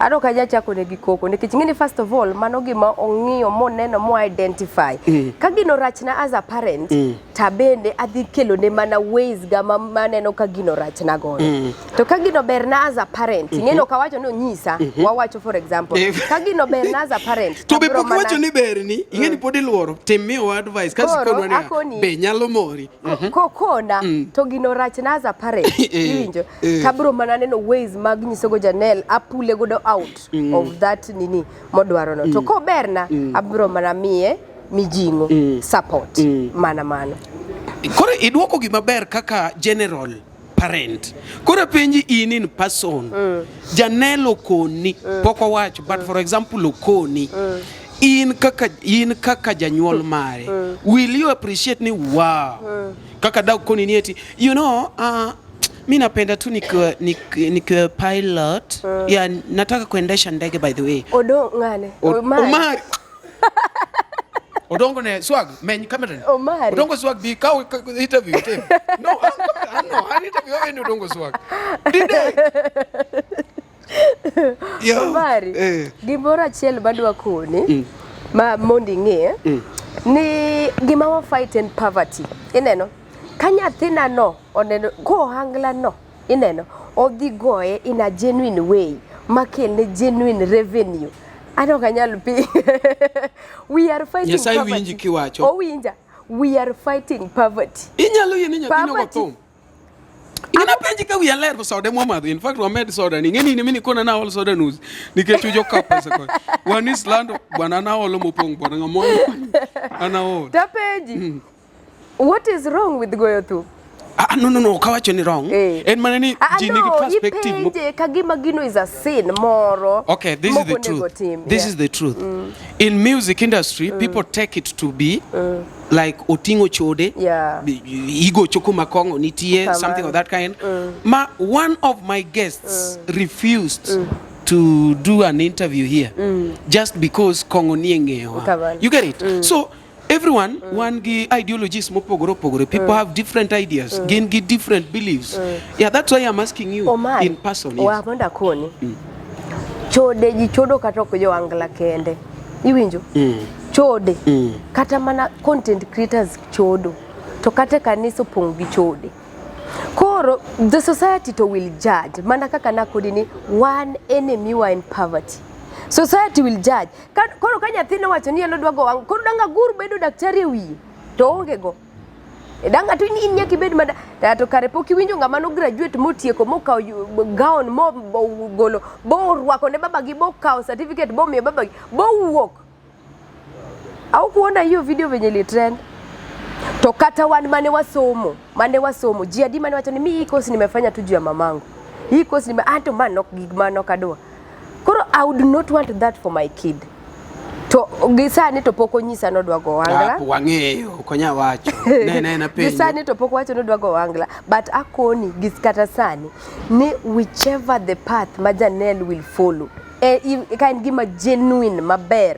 [SPEAKER 1] Ado kaja chako ne gikoko nikech ngini first of all mano gima ong'iyo moneno mo identify ka gino rachna as a parent tabende adhi kelo ne mana ways gama maneno ka gino rachna gono to ka gino berna as a parent ngeno ka wacho no nyisa wawacho for example ka gino berna as a parent
[SPEAKER 2] to be pok wacho ni berni ingeni pod iluoro timmiyo advice kasi konwa be nyalo mori
[SPEAKER 1] kokona to gino rachna as a parent iwinjo tabro mana neno ways mag nyisogo Janelle apule godo out of that nini modwaro no to ko berna abro mana miye mijingo support mana
[SPEAKER 2] kore idwoko gima ber kaka general parent kore penji in person Janelle okoni poko wacho but for example okoni in kaka janyuol mare will you appreciate ni wow kaka da okoni ni eti you know mimi napenda tu nikiwa pilot ya nataka kuendesha ndege by the way
[SPEAKER 1] ngane
[SPEAKER 2] Omar Odongo ne swag men camera
[SPEAKER 1] Omar
[SPEAKER 2] Odongo swag bi ka interview team no I interview any Odongo swag did
[SPEAKER 1] Omar gimora chiel badwa koni ma mondi ng'e ni gima wa fight and poverty ineno kanyathina no oneno ko hangla no ineno odhi goye in a genuine way makel ne genuine revenue ano kanyal pi we are fighting poverty
[SPEAKER 2] winji kiwacho
[SPEAKER 1] owinja we are fighting poverty
[SPEAKER 2] inyalo yini nyathino go thum ina penji ka wiya ler soda momadho in fact wamed soda ni ngeni mimi kona na all soda news nikech ujo ka pesa ko one is land bwana na olo mopong bwana ngamono ana ol
[SPEAKER 1] ta penji what is wrong with goyo thum
[SPEAKER 2] no kawacho ni wrong en mana ni jini perspective
[SPEAKER 1] kagima gino is a sin moro
[SPEAKER 2] okay this is the truth this is the truth in music industry people take it to be like otingo chode ego chokuma kongo nitie something of that kind one of my guests refused to do an interview here just because kongo niengewa you get it so everyone one ideologies mopogoro people have different ideas gain different beliefs yeah that's why I'm asking you in person
[SPEAKER 1] yes wabonda koni chode ji chodo katoko jo angla kende iwinjo chode kata mana content creators chodo to kata kanisa pong gi chode koro the society to will judge mana kaka nakodini one enemy who are in poverty society will judge koro kanyathino wacho ni elo dwago wang koro danga guru bedo daktari wi to onge go danga tu ni nyaki bed mada to kare poki winjo ngama no graduate motieko mokaw gown mo golo bo rwako ne baba gi bo kaw certificate bo me baba bo wuok au kuona hiyo video venye li trend to kata wan mane wasomo jiadi mane wacho ni mimi hii course nimefanya tu juu ya mamangu hii course anto man kadwa koro I would not want that for my kid to gisani to poko nyisa no dwago wangla
[SPEAKER 2] wangeyo konya wacho na penjo
[SPEAKER 1] gisani to poko wacho no dwago wangla but akoni giskata sani ni whichever the path ma Janelle will follow can give a genuine maber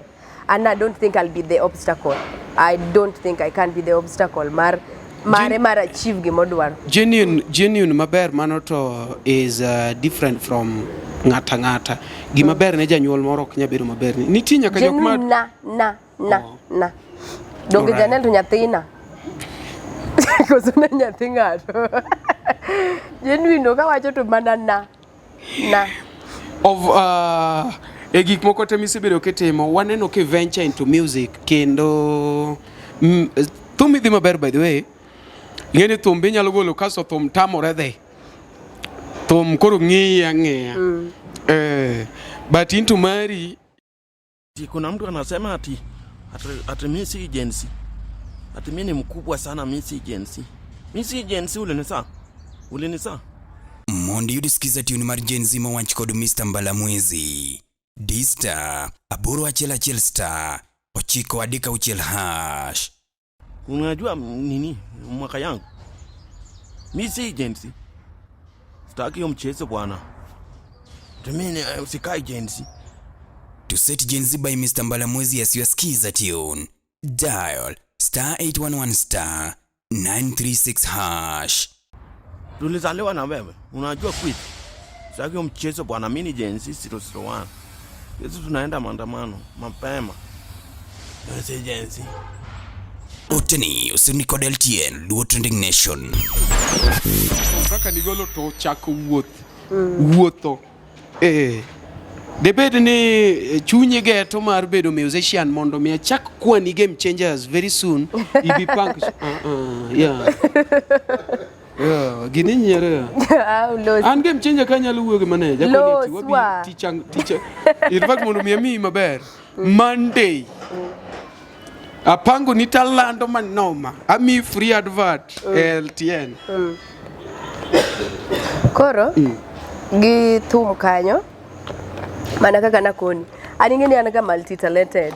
[SPEAKER 1] and I don't think I'll be the obstacle. I don't think I can be the obstacle mare achieve gimodwaro
[SPEAKER 2] genuine maber manoto is different from ngata gimaber ne janyuol moro ok nyabedo maber ni tinya ka jok ma na donge Janelle to nyathina koso na nyathi ngato genuine ka wacho to mana na of gik moko te misibedo ketimo waneno ke venture into music kendo thum idhi maber by the way ngene thum be nyalo golo kaso thum tamore dhe thum koro ng'eya but into mari
[SPEAKER 8] kuna mtu anasema ati mimi si agency ati mimi ni mkubwa sana mimi si agency ulinisa
[SPEAKER 3] mondi yudisikiza tune mar Gen Z mawanch kod Mr. Mbalamwezi D-Star aboro achiel star ochiko adika uchiel hash
[SPEAKER 8] unajua nini mwaka yangu mi si agency, sitaki hiyo mchezo bwana. Tumini usikai agency.
[SPEAKER 3] To set Gen Z by Mr. Mbalamwezi as your skiza tune, dial *811 *936#.
[SPEAKER 8] Tulizaliwa na wewe, unajua quit. Sitaki hiyo mchezo bwana, mimi ni Gen Z 001. Yesu tunaenda maandamano mapema. Si Gen Z.
[SPEAKER 3] Oteni usinikod LTN Luo Trending Nation.
[SPEAKER 2] Kaka nigolo to chako wuotho. Debed ni chunye geto mar bedo musician mondo mi achak kwani Game Changers very soon. Ibi punk. Yeah. Yeah, gini nyere. An Game Changer kanyalo wuoge manager
[SPEAKER 1] Los
[SPEAKER 2] wabi teacher. In fact mondo mi maber. Monday. Apango ni talando manoma. Ami free advert LTN.
[SPEAKER 1] Koro gi thum kanyo mana kaka nakoni. Aningeni anaga multi talented.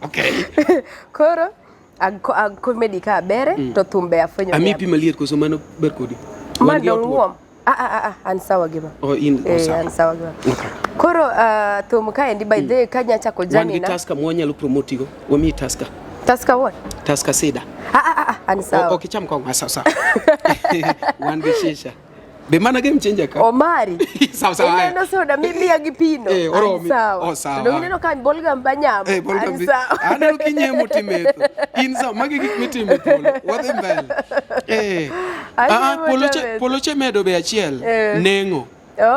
[SPEAKER 2] Okay.
[SPEAKER 1] Koro ag comedy ka bere to thumbe afonyo.
[SPEAKER 2] Ami pi maliet koso mano ber kodi.
[SPEAKER 1] Mando an sawa giba. An sawa giba. Koro thum ka endi by the kanya chako jani na.
[SPEAKER 2] Wan gi taska mwanyalo promote go. Wami taska.
[SPEAKER 1] Taska what?
[SPEAKER 2] Taska seda.
[SPEAKER 1] An sawa.
[SPEAKER 2] Okay, cham ko sawa. Wan gi shisha. Be mana Game Changer ka.
[SPEAKER 1] Omari.
[SPEAKER 2] Sawa.
[SPEAKER 1] Ino soda mimi agipino.
[SPEAKER 2] Sawa.
[SPEAKER 1] Sawa. Ndio kan bolgam banyam.
[SPEAKER 2] Sawa. Ana ukinyemo timetho. Insa magi gik mitime polo. Wadhi mbele. Poloche medo be achiel. Nengo.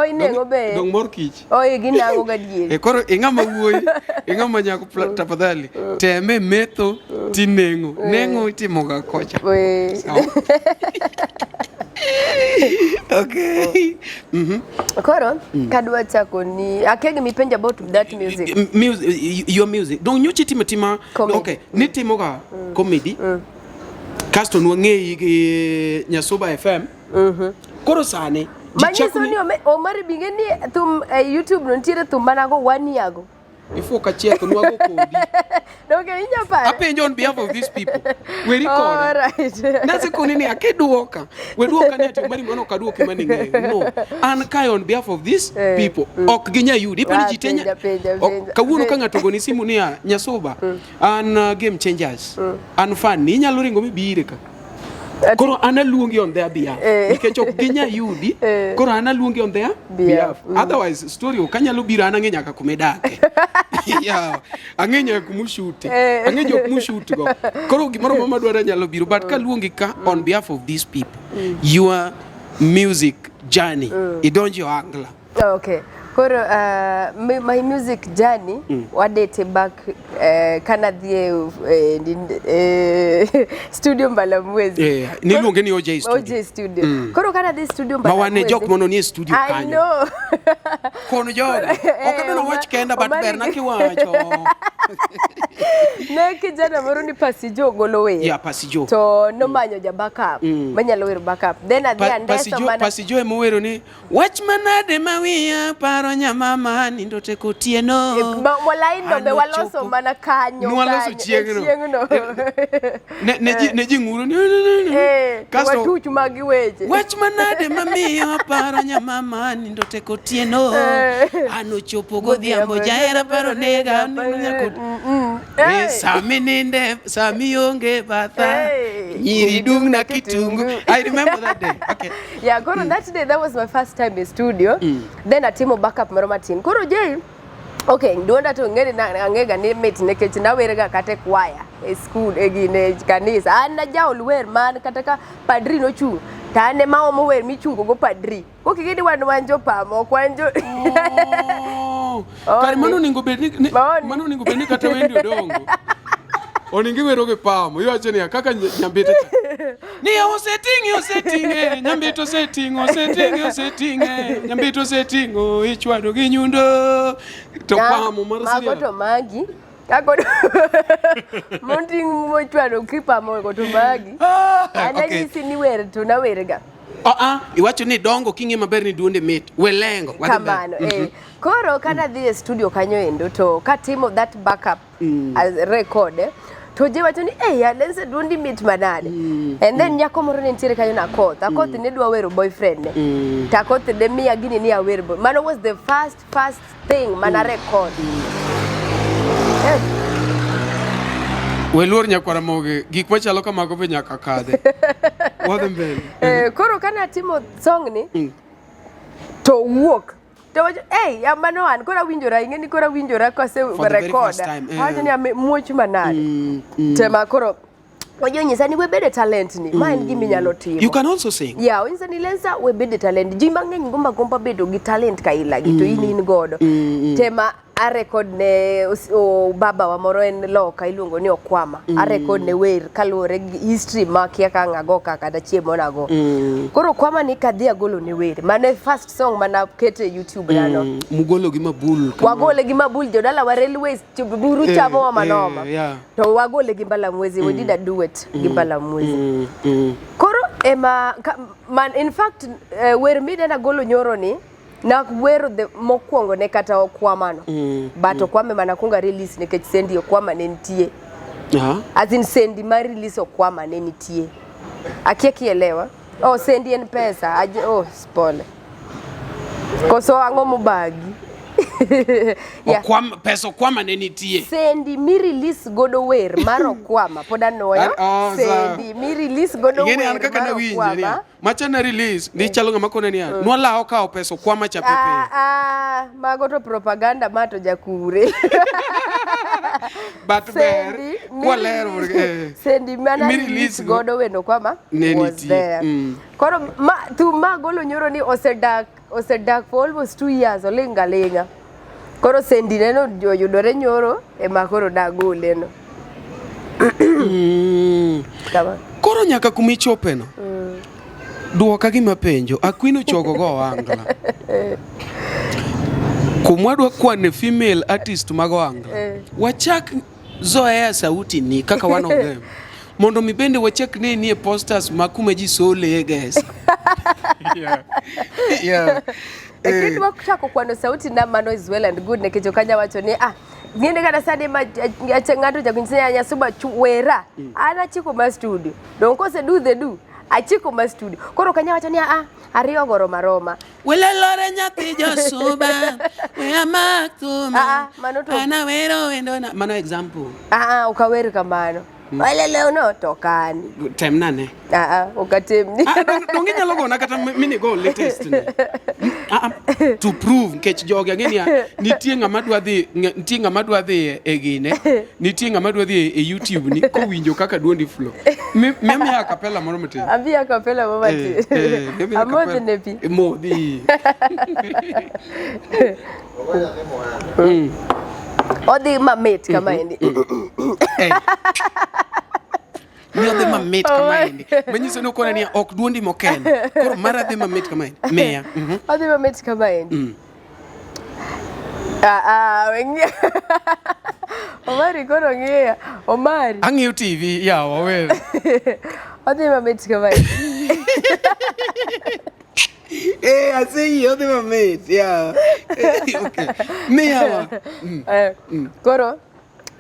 [SPEAKER 1] Inengo be.
[SPEAKER 2] Dong mor kich.
[SPEAKER 1] Ginango gadieri.
[SPEAKER 2] Koro ingama wuoyi, ingama nyako tafadhali. Teme metho tinengo. Nengo itimo ga kocha. Okay.
[SPEAKER 1] Koro kadwa chako ni akege mipenja about that music.
[SPEAKER 2] Your music. Don't you tima. Okay. Nitimo ga comedy. Kasto nwangei gi Nyasuba FM. Koro sane
[SPEAKER 1] Manyiso ni Omari bingeni tum YouTube nontiere tum manago 1 year ago.
[SPEAKER 2] Ifo kachieko nwago kodi.
[SPEAKER 1] Okay, inya pa.
[SPEAKER 2] Apenjo on behalf of these people. We record.
[SPEAKER 1] All right.
[SPEAKER 2] Nasi kunini akeduoka. We duoka ni ati Omari mwana kaduoka mani nge. No. An kai on behalf of these people. Ok ginya yudi. Ipo ni jitenya. Kawuno kanga togoni simu ni ya Nyasuba. An Game Changers. An fan ni inya luringo mibire ka. Koro ana luongi on their behalf. Nikech ok ginya yudi. Koro ana luongi on their behalf. Otherwise story okanyalo bira ana ngenya ka kumedake. Yeah. Angenya kumushuti. Angenya kumushuti go. Koro gimoro mama dwara nyalo biro but ka luongi ka on behalf of these people. Your music journey idonjo angla.
[SPEAKER 1] Okay. Koro my music journey wadete back kana die studio Mbalamwezi.
[SPEAKER 2] Niluonge ni OJ studio.
[SPEAKER 1] OJ studio. Koro kana die studio Mbalamwezi.
[SPEAKER 2] Mawane jok mono ni studio kanyo.
[SPEAKER 1] I know.
[SPEAKER 2] Kono jogo. Okadona watch kenda but berna kiwacho.
[SPEAKER 1] Ne kijana moro ni Pasijo golowe.
[SPEAKER 2] Yeah, Pasijo.
[SPEAKER 1] To no manyo ja backup. Manyalo wero backup. Then at the end
[SPEAKER 2] Pasijo emowero ni watch manade mawiya paro nyamama nindo teko tieno.
[SPEAKER 1] Molaindo be waloso mana kanyo.
[SPEAKER 2] Nwaloso chiengno. Ne jinguru ni.
[SPEAKER 1] Kaso watuchu magi weche.
[SPEAKER 2] Watch manade mamiyo paro nyamama nindo teko tieno. Ano chopo godhiambo jaera paro nega nyako. Sami ninde, sami yonge bata. Nyiri dung na kitungu. I remember that day. Okay.
[SPEAKER 1] Yeah, Koro, that day, that was my first time in studio. Then a team of backup Maromatin. Koro Jay, okay, don't that ngeri na angega ni mate nekech na werega kate choir e school egine kanisa. Ana jaul wer man kataka padri no chu. Tane mao mo wer mi chungo go padri. Ko kigidi wan wanjo pamo kwanjo.
[SPEAKER 2] Kari mano ningo bedni kata wendi odongo. Oningi weroge pamo. Yo acheni kaka nyambete. Ni osetinge nyambito settinge nyambito settingo ichwado gi nyundo to pamo mar siria.
[SPEAKER 1] Mago to magi. Agodo. Monting mo chwado kipamo go to magi. Ana jisi ni wer to na werga.
[SPEAKER 2] Iwacho ni dongo kinge maber ni duonde mit welengo
[SPEAKER 1] kamano Koro kana the studio kanyo endo to ka team of that backup as record to je wacho ni ya Lensa duondi mit manade. And then nyako moro ne ntiere kanyo na Akoth. Akoth ne dwa wero boyfriend ne. Ta Akoth de miya gini ni awero boy. Mano was the first thing mana record.
[SPEAKER 2] Weluor nyakwara moge gik machalo kamago be nyaka kadhe. Wadhi mbele.
[SPEAKER 1] Koro kana timo song ni to wuok to wacho ya mano an kora winjora ingeni kora winjora kose recorda haja ni muoch manade tema koro wajo nyisa ni we bede talent ni ma en gimi nyalo timo.
[SPEAKER 2] You can also sing.
[SPEAKER 1] Yeah, nyisa ni Lensa we bede talent ji mang'eny gomba bedo gi talent ka ilagi to in godo tema a record ne baba wa moro en loka iluongo ni Okwama a record ne wer kaluore gi history makia ka ngago kaka da chiemo nago koro Okwama ni kadhi agolo ne wer mane first song mana kete YouTube nano
[SPEAKER 2] mugolo gi mabul
[SPEAKER 1] wagole gi mabul jodala wa railways buru chamo wa manoma to wagole gi mbala mwezi we did a duet gi mbala mwezi koro ema man in fact wer mi dena golo nyoro ni na wero the mokwongo ne kata Okwama no but Okwama mana kunga release nikech sendi Okwama ne ntie as in sendi ma release Okwama ne nitie akia kielewa sendi en pesa spole koso ango mubagi
[SPEAKER 2] Okwama pesa Okwama ne nitie
[SPEAKER 1] sendi mi release godo wer mar Okwama poda noyo sendi mi release godo wer
[SPEAKER 2] ngene an kaka na winje macha na release ni chalo ngama kone ni no lao ka pesa Okwama cha pepe
[SPEAKER 1] mago to propaganda mato jakure
[SPEAKER 2] but ber kwalero
[SPEAKER 1] sendi mana mi release godo wer Okwama was there koro tu magolo nyoro ni osedak for almost 2 years olinga koro sendi neno yudore nyoro makoro dagole no
[SPEAKER 2] koro nyaka kumichope no duoka gima penjo Akwino chogo go Ohangla kumwadwa kwane female artist mago Ohangla wachak Zoea sauti ni kaka one of them mondo mi bende wachak ni posters makume ji sole guys
[SPEAKER 1] Kitu wakuchako kwano sauti na mano is well and good nekecho kanya wacho ni ngende kada sade ng'ato jakunyinya Nyasuba wera ana chiko ma studio don't kose do achiko ma studio koro kanya wacho ni ariyo goro maroma
[SPEAKER 2] welelore nyathi Josuba we amatuma ana wero wendo na mano example
[SPEAKER 1] ukaweri kamano wale leo no tokani
[SPEAKER 2] time nane
[SPEAKER 1] ukatemni
[SPEAKER 2] donge nyalo gona kata mini go latest ni to prove kech jogi ngeni nitie ngama dwa dhi e gine nitie ngama dwa dhi e YouTube ni ko winjo kaka duondi flow meme ya kapela moro mate
[SPEAKER 1] abi ya kapela moro mate amode nepi
[SPEAKER 2] modi
[SPEAKER 1] odi mamit kama indi
[SPEAKER 2] Miodhi mamit kama indi manyiso no kona ni ok duondi moken koro mara dhi mamit kama indi meya
[SPEAKER 1] odi mamit kama indi wengi Omari koro ngia Omari
[SPEAKER 2] ang'iyo TV yawa wer
[SPEAKER 1] odi mamit kama indi
[SPEAKER 2] I say odi mamit okay meya
[SPEAKER 1] koro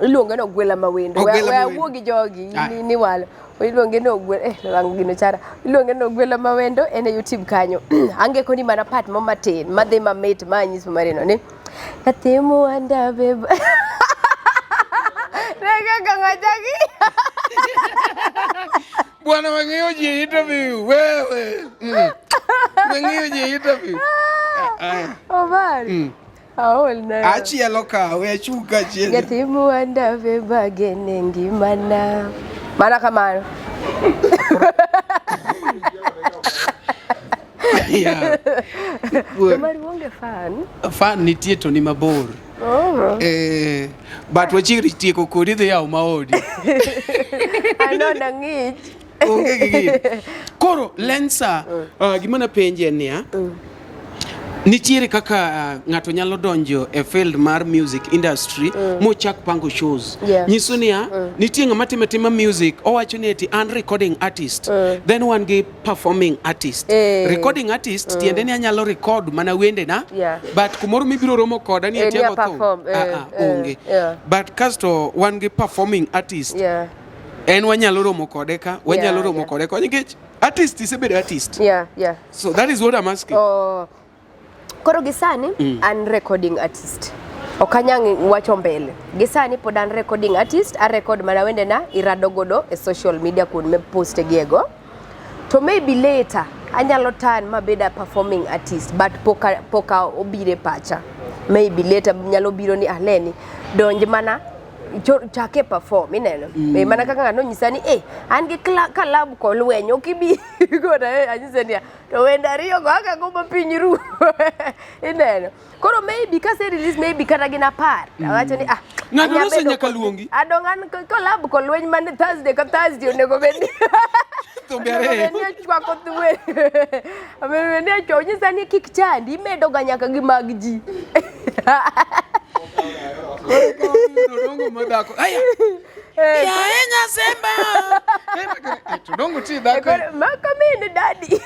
[SPEAKER 1] iluonge no Gwela Mawendo we wuogi jogi ni walo iluonge no lang gino chara iluonge no Gwela Mawendo ene YouTube kanyo ange koni mana part matin madhi mamit manyiso marino ni katimo anda beba nega kangajagi
[SPEAKER 2] bwana wangeo je interview wewe wangeo je interview
[SPEAKER 1] Omari na
[SPEAKER 2] achielo kawe achuka chielo
[SPEAKER 1] yatimu anda beba genengi mana kamano Omari wonge fan
[SPEAKER 2] nitie to ni mabor but wachiri tieko kodi dhi yaw maodi
[SPEAKER 1] anona ngich
[SPEAKER 2] onge gigi koro Lensa gima na penje niya Nitiere kaka ng'ato nyalo donjo e field mar music industry mochak pango shows. Nyiso niya, nitie ng'ama tima music, owacho ni eti an recording artist, then wan gi performing artist. Recording artist tiende ni anyalo record mana wende na, but kumoro mibiro romo koda ni eti ago thum. Onge. But kasto wan gi performing artist. En wanyalo romo kode ka, wanyalo romo kode ka. Nikech artist isebedo artist. So that is what I'm asking.
[SPEAKER 1] Koro gisani an recording artist. Okanyang wacho mbele. Gisani pod an recording artist, a record mana wende na irado godo e social media kun me post giego. To maybe later anyalo turn mabeda performing artist, but poka obire pacha. Maybe later nyalo biro ni aleni donje mana chake perform ineno. Mana kaka ngano nyisani an gi kalab ko lwenyo kibi goda anyisani to wenda riyo go aka go mapiny ru ineno. Koro maybe kase release maybe kata gina par awacho ni
[SPEAKER 2] ng'ato nose nyaka luongi
[SPEAKER 1] adongan collab ko lweny man Thursday ka Thursday onego bedi
[SPEAKER 2] to bere
[SPEAKER 1] ni chwako tuwe amene ne chonyi sani kik chandi medo ga nyaka gi mag ji
[SPEAKER 2] dongo madako aya ya enya semba dongo ti dako
[SPEAKER 1] makamini daddy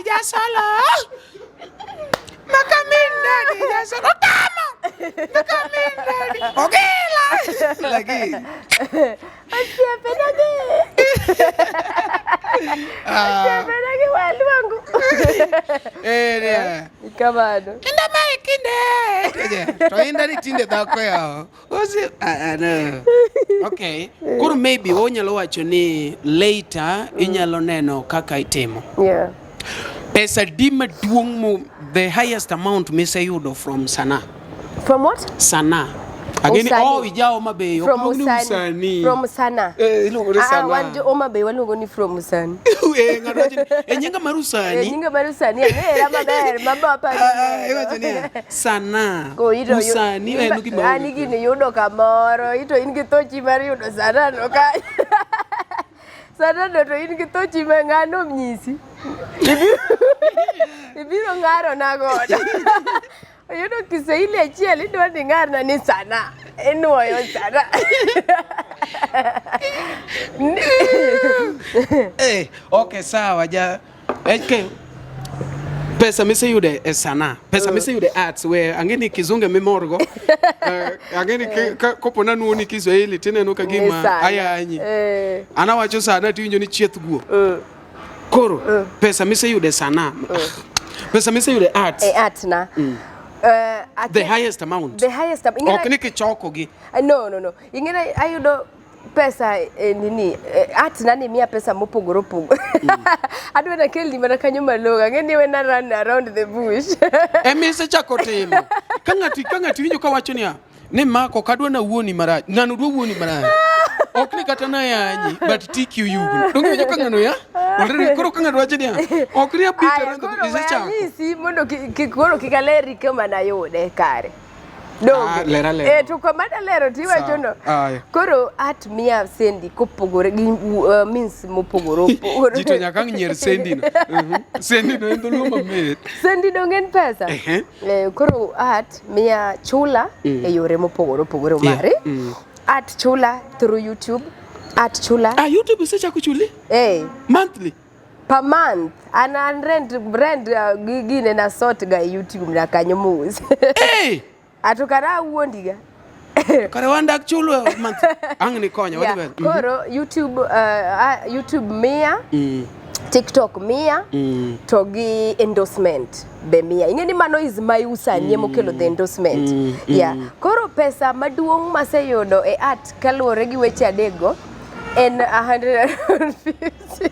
[SPEAKER 2] jasala Makamin daddy jasala tama Makamin daddy ogela lagi
[SPEAKER 1] asia penagi wali wangu kamano
[SPEAKER 2] inda mai kinde to inda ni tinde dako yao osi no okay koro maybe onyalo wacho ni later inyalo neno kaka itimo pesa dima duong mo the highest amount miseyudo from Sana.
[SPEAKER 1] From what?
[SPEAKER 2] Sana. Ageni ijao mabe
[SPEAKER 1] from Usani. From Sana.
[SPEAKER 2] Sana.
[SPEAKER 1] Wanje mabe walungo ni from Usani.
[SPEAKER 2] Ngado nyinga marusani.
[SPEAKER 1] Nyinga marusani era maber mabapa.
[SPEAKER 2] Sana.
[SPEAKER 1] Usani
[SPEAKER 2] enu ki bawo.
[SPEAKER 1] Ani gini yudo kamoro ito ingi tochi mari yudo Sana no ka. Sana do to ingi tochi mengano mnyisi. Ibiro ngaro nagoda. Yudo Kiswahili achiel idwa ni ngarna ni Sana. Enuoyo Sana.
[SPEAKER 2] Okay sawa ja. Pesa miseyude e Sana. Pesa miseyude arts we angeni kizunge memorgo. Angeni kopona nuoni Kiswahili tineno ka gima ayanyi. Anawacho Sana tiwinjo ni chieth guo. Koro pesa miseyude Sana. Pesa miseyude arts.
[SPEAKER 1] Art na.
[SPEAKER 2] The highest amount.
[SPEAKER 1] The highest amount.
[SPEAKER 2] Okay kichoko gi.
[SPEAKER 1] No. Ingine ayudo pesa nini art nani mia pesa mopogoro pogo. Adwe na keldi mana kanyo maloga ngeni we na run around the bush.
[SPEAKER 2] Emise chako timo. Kangati winjo ka wacho niya ni mako kadwa na wuoni marach. Ngano dwa wuoni marach. Okni kata na yanyi but TQ yugo. Donge winjo kangano ya? Already koro kangano wacho niya. Okni apita ndo ise chako.
[SPEAKER 1] Si mondo kikoro kikaleri kama na yude kare.
[SPEAKER 2] Lera.
[SPEAKER 1] To komanda lero tiwacho no. Koro art mia sendi kopogore gi means mopogoro.
[SPEAKER 2] Jito nyaka nyier sendi no. Sendi no endo luma mit.
[SPEAKER 1] Sendi no ngen pesa. Koro art mia chula e yore mopogoro mare. Art chula through YouTube. Art chula.
[SPEAKER 2] YouTube se chako chuli? Monthly.
[SPEAKER 1] Per month. An brand gine na sort ga YouTube na kanyo mus. Atukara uondiga.
[SPEAKER 2] Kare wanda chulo month. Angni konya wadi.
[SPEAKER 1] Koro YouTube mia. TikTok mia. To gi endorsement be mia. Ingeni mano is my usani mokelo the endorsement. Koro pesa maduong maseyudo e art kaluore gi weche adego en 150.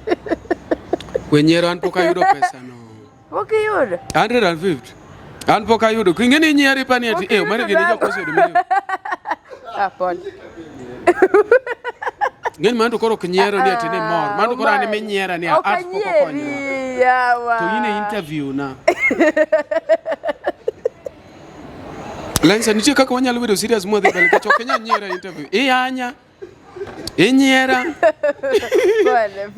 [SPEAKER 2] Wenyero an poka yudo pesa no.
[SPEAKER 1] Okay yudo.
[SPEAKER 2] 150. An poka yudo. Kingeni nyieri pani ati mari gini jokose do meyo.
[SPEAKER 1] Paul.
[SPEAKER 2] Ngeni mandu koro kinyiero ni ati ne mor. Mandu koro ani menyiera ni art poko konyo.
[SPEAKER 1] Yawa.
[SPEAKER 2] To yine interview na. Lensa nitie kaka wanyalo bedo serious modhi bali ka chokenya nyiera interview. Anya. Inyiera.
[SPEAKER 1] Pole.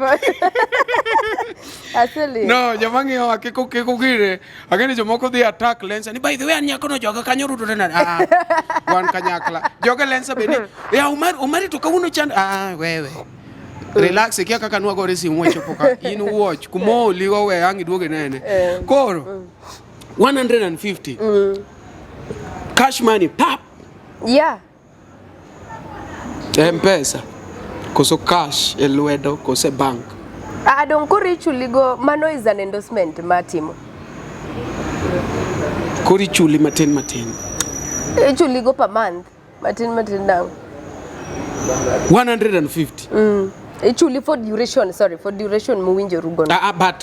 [SPEAKER 1] Asili.
[SPEAKER 2] No, jamangi wa kiko gire. Ageni jomoko dhi attack Lensa ni by the way anyako no joga kanyo rudo na. Wan kanyakla. Joga Lensa bende. Ya Umari to kawuno chand. Wewe. Relax kia kaka nwa gore si mwecho poka. In watch kumo ligo we angi duoge nene. Koro. 150. Cash money pap.
[SPEAKER 1] Yeah.
[SPEAKER 2] M-Pesa. Koso cash elwedo kose bank.
[SPEAKER 1] Don't kuri chuligo mano is an endorsement matimo.
[SPEAKER 2] Kuri chuli matin.
[SPEAKER 1] Chuligo per month. Matin now.
[SPEAKER 2] 150.
[SPEAKER 1] Chuli for duration, for duration muwinjo rugono.
[SPEAKER 2] But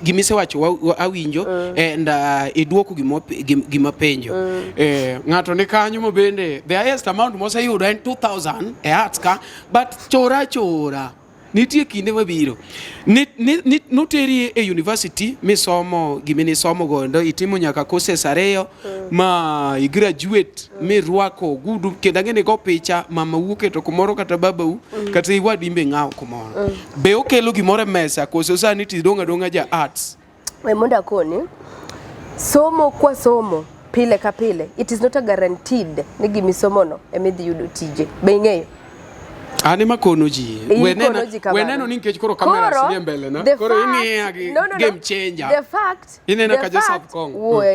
[SPEAKER 2] gimise wacho awinjo and iduoko gima penjo. Ngato ne kanyo mo bende the highest amount mo sayudo en 2000 e atska but chora. Nitie kinde mabiro. Noteri e university misomo gimini somo gondo itimo nyaka courses areyo ma I graduate mi rwako gudu kenda ngene go picha mama wuke to kumoro kata babau kata iwadi imbe ngao kumoro. Be okelo gimoro mesa koso sani ti donga ja arts.
[SPEAKER 1] Monda koni somo kwa somo pile ka pile it is not a guaranteed ni gimisomo no emidhi yudo tije. Be ing'eyo?
[SPEAKER 2] Ani makono ji weneno ni nkech koro kamera si mbele na koro ini game changer
[SPEAKER 1] the fact
[SPEAKER 2] inena ka Joseph Kong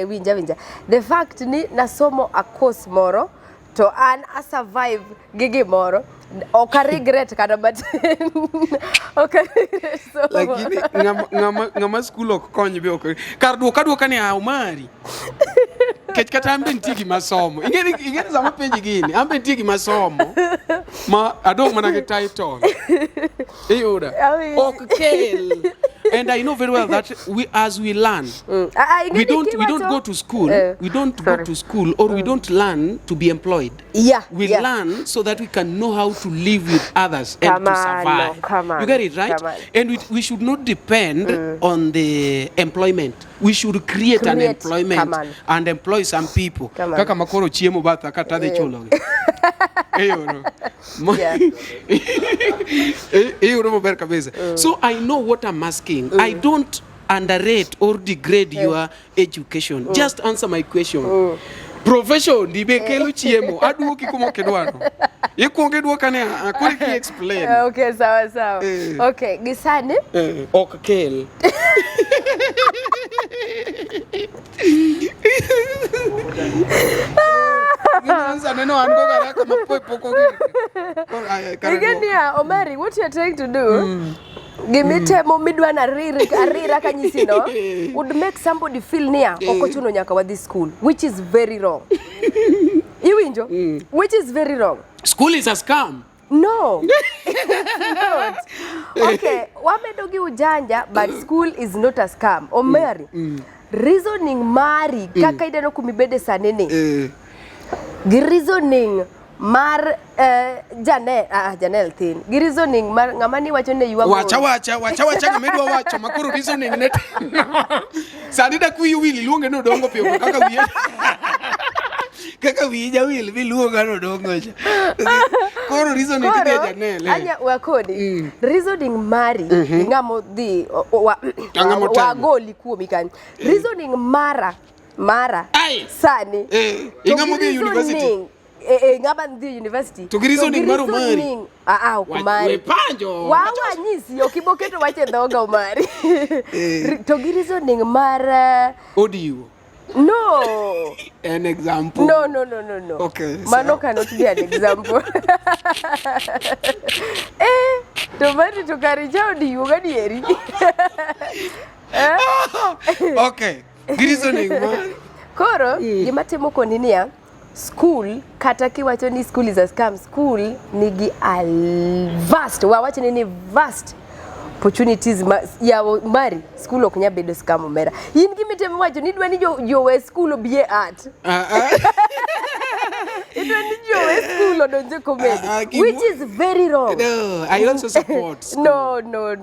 [SPEAKER 1] winja the fact ni nasomo a course moro to an a survive gigi moro oka regret kada but oka regret so
[SPEAKER 2] lakini ngama school ok konyi be ok kar duoka ni Umari kech kata ambe ntigi masomo ingeni zama penji gini ambe ntigi masomo ma adong mana ke title eyoda okay and I know very well that as we learn we don't go to school go to school or we don't learn to be employed we learn so that we can know how to live with others and to survive. You get it right? And we should not depend on the employment. We should create an employment and employ some people. Kaka makoro chiemo batha kata de chulo. So I know what I'm asking. I don't underrate or degrade your education. Just answer my question. Profession dibe kelo chiemo aduoki kumo kedwano ikuonge duokane akuri ki explain.
[SPEAKER 1] Okay, sawa. Okay, gisani
[SPEAKER 2] ok kel
[SPEAKER 1] Omari, what you're trying to do gimitemo midwana arira kanyisino would make somebody feel near okochuno nyaka wa this school, which is very wrong. Iwinjo? Which is very wrong.
[SPEAKER 2] School is a scam.
[SPEAKER 1] No. It's not. Okay, wamedo gi ujanja but school is not a scam. Omari. Reasoning mari kaka ideno kumibede sanene. Gi reasoning mar Janel thin. Gi reasoning mar ngamani wacho ne yuwa
[SPEAKER 2] wacha ngamedwa wacho makoro reasoning net. Sanida kuyu wili luonge no dongo pio kaka wiye. Kaka wiya wil biluonga no dongo cha. Koro reasoning kidi Janel.
[SPEAKER 1] Anya wakodi. Reasoning mari ngamo di wa goli kuomi kan. Reasoning mara sani.
[SPEAKER 2] Ingamo di university.
[SPEAKER 1] Ngaba ndi university
[SPEAKER 2] to reasoning maro mari
[SPEAKER 1] kumari
[SPEAKER 2] we panjo
[SPEAKER 1] wawa nyisi okiboketo wache dhoga Umari to reasoning mar
[SPEAKER 2] audio
[SPEAKER 1] no
[SPEAKER 2] an example
[SPEAKER 1] no
[SPEAKER 2] okay
[SPEAKER 1] mano cannot be an example to mari to karija audio gadieri
[SPEAKER 2] okay reasoning mar
[SPEAKER 1] koro gimatimo koninia school kata kiwacho ni school is a scam, school nigi vast wawacho ni vast opportunities ya Umari school ok nya bedo scam Omera in gimitemo wacho ni dwani jo we school obie art idwani jo we school odonje comedy which is very wrong.
[SPEAKER 2] No, I also support school.
[SPEAKER 1] No,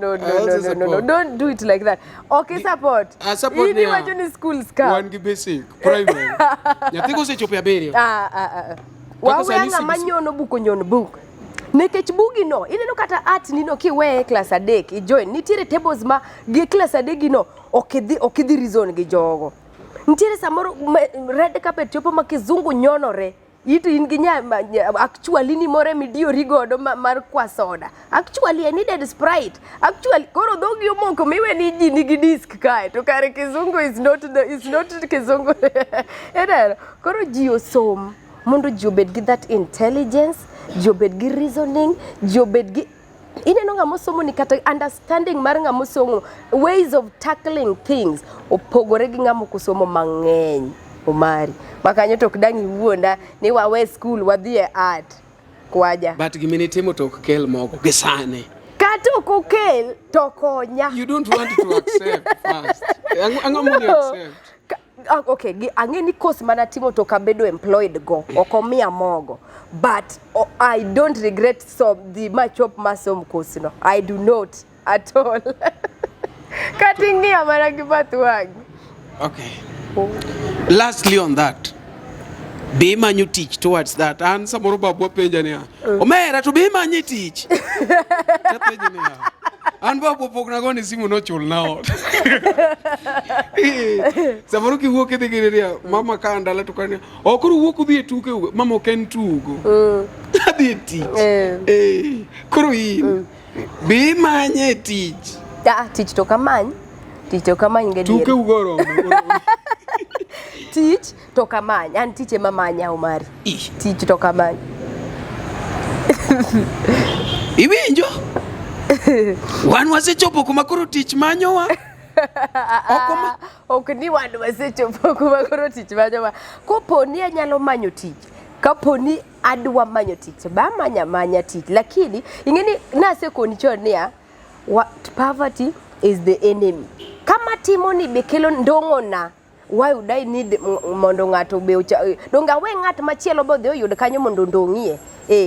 [SPEAKER 1] don't do it like that. Okay, support.
[SPEAKER 2] Support
[SPEAKER 1] ni wacho ni school scam
[SPEAKER 2] one gi basic primary nyatiko se chopo ya berio
[SPEAKER 1] wawe anga manyono buko nyono book Nekech bugi no, ineno kata art nino kiweye class 3 ijoin. Nitiere tables ma gi class 3 gino okidhi reason gi jogo. Nitiere samoro red carpet chopo ma kizungu nyonore. Itu in gi actually ni more midiyori godo mar kwa soda. Actually I needed Sprite. Actually koro dhogi omoko miwe ni ji nigi disk kae to kare kizungu is not kizungu. Ena koro ji osom mondo ji obed gi that intelligence, ji obed gi reasoning, ji obed gi ineno ng'amo somo ni kata understanding mar ng'amo somo, ways of tackling things opogore gi ng'amo kosomo mang'eny. Omari makanyo tok dang' iwuonda ni wawe school wadhi e art kwaja.
[SPEAKER 2] But gimini timo tok kel moko gisane.
[SPEAKER 1] Kato kokel to konya.
[SPEAKER 2] You don't want to accept first. Ang'o moni accept?
[SPEAKER 1] Okay, ang'eni course mana timo to kabedo employed go. Okomia mogo. But I don't regret the machop masom course no. I do not at all. Katingi amara gibatu wangi.
[SPEAKER 2] Okay. Lastly on that, be man you teach towards that. And some more babu penjania. Omera to be man you teach. And babu pokna simu no chul now. Samoro ki woke de gereria mama ka andala to kania. Okuru woku bi tuke mama ken tugo. Adi teach. Kuru yi. Be man you teach.
[SPEAKER 1] Da teach to kamany. Teach to kamany ngedi.
[SPEAKER 2] Tuke ugoro.
[SPEAKER 1] Teach to kamany and teach mamanya Omari. Teach to kamany.
[SPEAKER 2] Iwinjo? Wan wasechopo kuma koro teach manyowa. Okoma.
[SPEAKER 1] Ok ni wan wasechopo kuma koro teach manyowa. Kopo ni anyalo manyo teach. Kapo ni adwa manyo teach. Ba manya teach. Lakini ingeni nase koni chonia poverty is the enemy. Kama timoni bekelo ndongona. Why would I need mondo ngato be donga we ngat machielo bodhi oyud kanyo mondo ndong'ie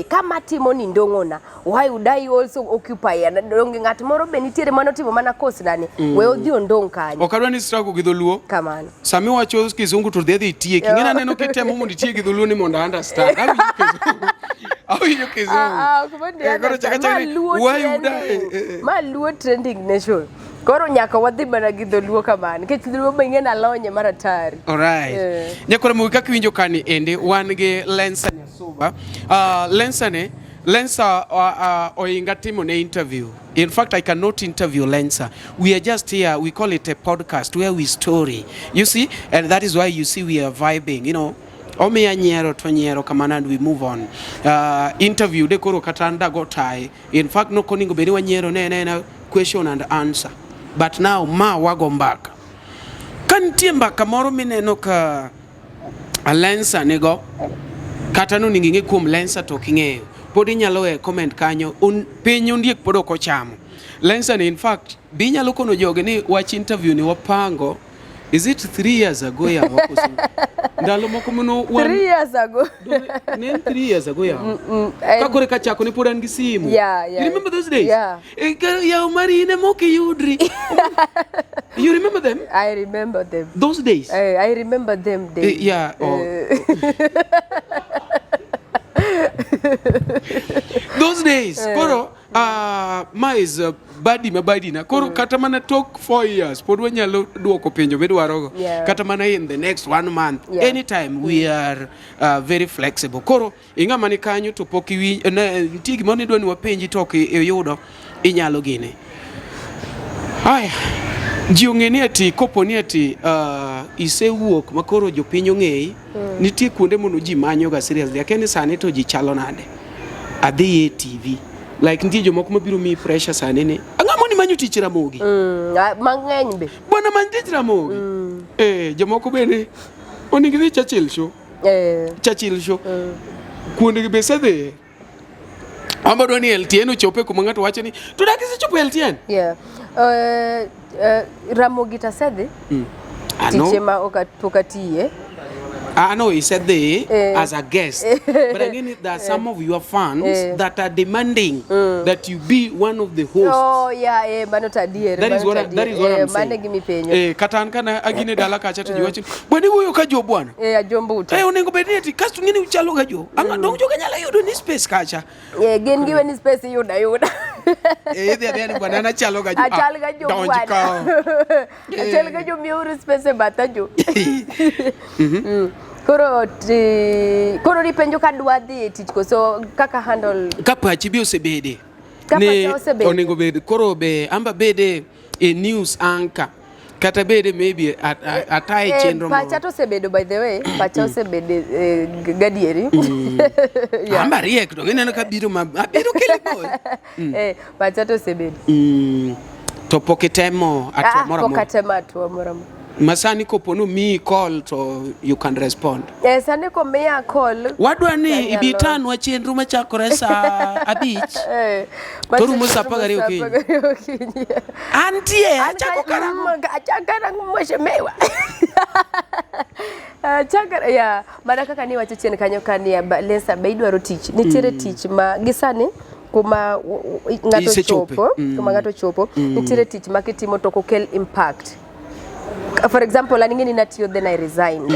[SPEAKER 1] kama timo ni ndong'ona why would I also occupy donge ngat moro be nitiere mano timo mana course dani we odhi ondong kanyo
[SPEAKER 2] okadwa ni struggle gi dholuo
[SPEAKER 1] kamano
[SPEAKER 2] sami wacho kizungu to dhi tie kingena neno kitemo mondo tie gi dholuo ni mondo understand how you kizungu
[SPEAKER 1] koro chaka
[SPEAKER 2] why would I
[SPEAKER 1] ma luo trending nation koro nyaka wadhi bana gi dholuo kamano kech dholuo bengena lonye maratari.
[SPEAKER 2] Alright. Nyakora mwika kiwinjo kani ende wan gi Lensa Nyasuba. Lensa oinga timo ne interview. In fact, I cannot interview Lensa. We are just here, we call it a podcast where we story. You see, and that is why you see we are vibing, you know. Omiya nyiero to nyiero kamana and we move on. Interview de koro katanda go tai. In fact, no koningo beni wa nyiero ne question and answer. But now ma wago mbaka. Kantie mbaka moro mineno ka Lensa nego kata no ningi kuom Lensa to king'eyo. Podi nyalo e comment kanyo piny ondiek pod ok ochamo. Lensa ne in fact bi nyalo kono joge ni wach interview ni wapango. Is it 3 years ago ya wakoso? Ndalo moko mono
[SPEAKER 1] 3 years ago.
[SPEAKER 2] Ne 3 years ago ya. Kakore kachako ni pod an gi simu.
[SPEAKER 1] Yeah.
[SPEAKER 2] You remember those days?
[SPEAKER 1] Yeah.
[SPEAKER 2] Ya Omari ne moke yudri. You remember them?
[SPEAKER 1] I remember them.
[SPEAKER 2] Those days?
[SPEAKER 1] I remember them days.
[SPEAKER 2] Yeah. Those days. Koro ma is badi na koro kata mana talk 4 years pod wanyalo duoko penjo midwarogo kata mana in the next 1 month anytime we are very flexible koro inga mani kanyo to pok ntie gima ne dwani wapenji to yudo inyalo gine haya ji ong'eni ati kopo ni ati isewuok makoro jopiny ong'eyi nitie kuonde mono ji manyoga seriously akeni sani to ji chalo nade adhi e TV like nitie jomoko mabiro mi pressure sani ni ang'amo ni manyo tich Ramogi
[SPEAKER 1] mang'eny be
[SPEAKER 2] bwana man tich Ramogi jomoko bende onigi dhi Churchill show kuonde gi be sedhe ambadwa ni LTN ochope kuma ng'ato wacho ni to dak isechopo LTN
[SPEAKER 1] Ramogi tasedhi tiche ma okatiye
[SPEAKER 2] I know he said they as a guest, but I mean there are some of your fans that are demanding that you be one of the hosts.
[SPEAKER 1] Oh yeah, manota dear.
[SPEAKER 2] That is what I'm saying. Katan kana agine dala kacha to jiwachi. Bwani huyo kajo bwana.
[SPEAKER 1] Ajombuto.
[SPEAKER 2] Onengo bedeti kastu ngini uchalo kajo. Anga dongo joka nyala yodo ni space kacha.
[SPEAKER 1] Gen giwe ni space yoda.
[SPEAKER 2] There bwana na chalo kajo.
[SPEAKER 1] Achalo kajo bwana. Achalo kajo miuru space batajo. Koro ripenjo kadwa dhi tich koso kaka handle
[SPEAKER 2] kapachi bi osebede
[SPEAKER 1] ne
[SPEAKER 2] onego bed koro be amba bede a news anchor kata bede maybe atai chenro
[SPEAKER 1] pacha to osebedo by the way pacha osebede gadieri
[SPEAKER 2] amba riek to ngene ka biro kele boy
[SPEAKER 1] pacha to osebedo
[SPEAKER 2] to poketemo atwa moro
[SPEAKER 1] poketema atwa moro
[SPEAKER 2] masani kopono mi call to you can respond.
[SPEAKER 1] Yes, sani ko miya call.
[SPEAKER 2] Wadwa ni ibitan wa chenro machakore sa abich. Toru mo sapagari okinyi. Antie achako karango.
[SPEAKER 1] Achako karango mheshimiwa. Achako ya mana kaka ni wacho chien kanyo kania lensa be idwaro tich. Nitiere tich ma gisani kuma ngato chopo, nitiere tich ma kitimo to kokel impact. For example, aningeni natiyo then I resigned.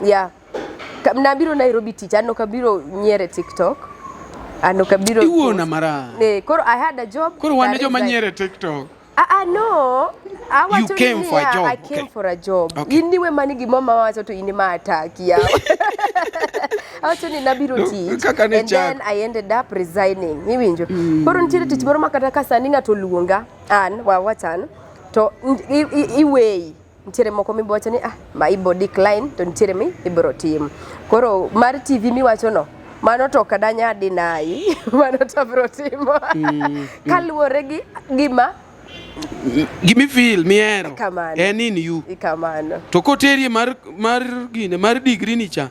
[SPEAKER 1] Yeah. Nabiro Nairobi teach, ano kabiro nyere TikTok. Ano kabiro
[SPEAKER 2] iwona mara.
[SPEAKER 1] Koro I had a job.
[SPEAKER 2] Koro wane jo manyere TikTok.
[SPEAKER 1] No.
[SPEAKER 2] You came for a job.
[SPEAKER 1] I came for a job. Indiwe manigi mama wacho to inima ataki ya. Awacho ni nabiro teach. And then I ended up resigning. Hiwinjo. Koro nitire teach moro makata kasani ngato luonga. Wawatan. To iwei. Nitiere moko mibowacho ni ma ibo decline to nitiere mi ibro tim. Koro mar TV miwacho no mano to kadanya dinai mano to bro timo kaluore gi
[SPEAKER 2] gimi feel miero in you
[SPEAKER 1] kamano
[SPEAKER 2] to koterie mar degree ni cha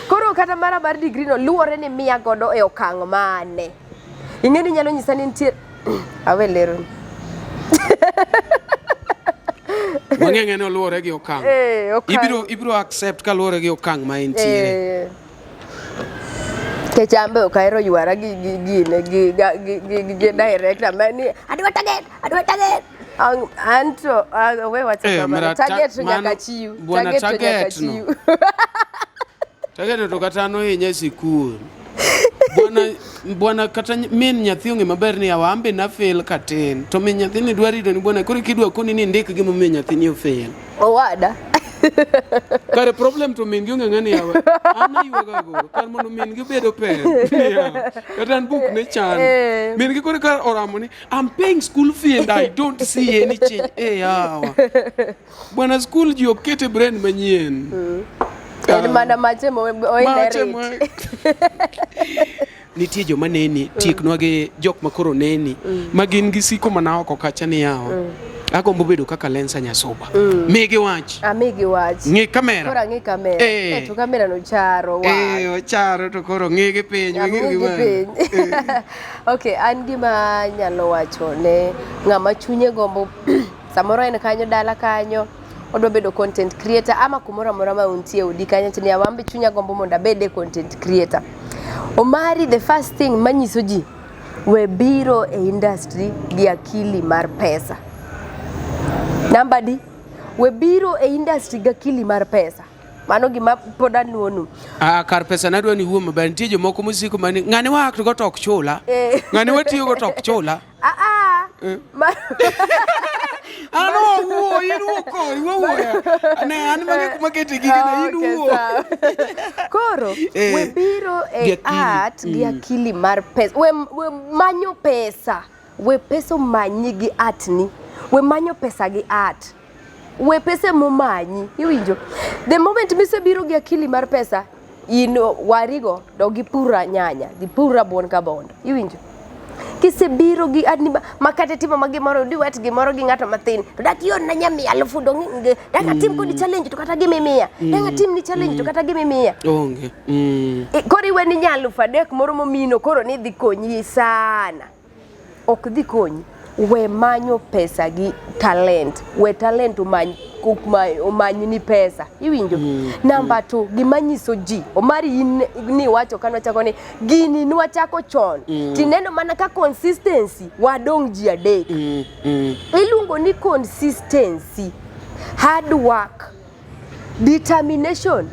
[SPEAKER 1] koro kata mar degree no luore ni miya godo e okang' mane ing'eni nyalo nyisa ni nitiere awelero
[SPEAKER 2] Wangenge no luore gi okang. Ibiro accept ka luore gi okang ma intiere.
[SPEAKER 1] Kechambe okairo yuara gi director mani adwa target. Anto we wacha target nyaka chiu.
[SPEAKER 2] Target to kata no yenye sikul. Bwana kata min nyathi onge maber ni awambe na fail katin to min nyathi ni dwari to ni bwana koro kidwa koni ni ndik gi min nyathi ni fail
[SPEAKER 1] owada
[SPEAKER 2] kare problem to min gi onge ngani yawa ana yuga go kar mondo min gi bedo pen kata book ne chan min gi koro kar oramo ni I'm paying school fee and I don't see any change yawa bwana school ji okete brand manyien
[SPEAKER 1] mana mache mo oinere
[SPEAKER 2] nitie joma neni tiknwa gi jok makoro neni magin gi siko mana oko kacha ni yawa agombo bedo kaka Lensa Nyasuba migi wach ngi kamera
[SPEAKER 1] kora ngi kamera to kamera no charo wa
[SPEAKER 2] charo to koro ngi gi piny
[SPEAKER 1] okay an gima nyalo wacho ne ng'ama chunye gombo samoro en kanyo dala kanyo odo bedo content creator ama kumora mora ma untie udi kanyo tini awambe chunya gombo monda bede content creator Omari the first thing manyiso ji we biro e industry gi akili mar pesa. Number D we biro e industry gi akili mar pesa. Mano gima poda nuonu.
[SPEAKER 2] Kar pesa nadwa ni huo maber nitie jomoko musiko mani ng'ani wa to tok chula. Ng'ani watiyo go tok chula. Ano wo iwo ana mage kumakete gigene iwo
[SPEAKER 1] koro we biro e art gi akili mar pesa we manyo pesa we peso manyi gi art ni we manyo pesa gi art we pesa mo manyi iwinjo the moment mise biro gi akili mar pesa ino warigo do gi pura nyanya gi pura bon ka bondo iwinjo kise biro gi adniba makate timo magi moro diwet gi moro gi ngato mathin to dakion na nyami alufu do nge danga tim ko di challenge to kata gi mimia danga tim ni challenge to kata gi mimia
[SPEAKER 2] onge
[SPEAKER 1] kori weni nyalu fadek moro momino koro ni dhi konyi sana ok dhi konyi we manyo pesa gi talent we talent manyo omanyni pesa iwinjo. Number 2 gimanyiso ji omari ni wacho kano chako ni gini nwachako chon tineno mana ka consistency wadong ji adek. Iluongo ni consistency, hard work, determination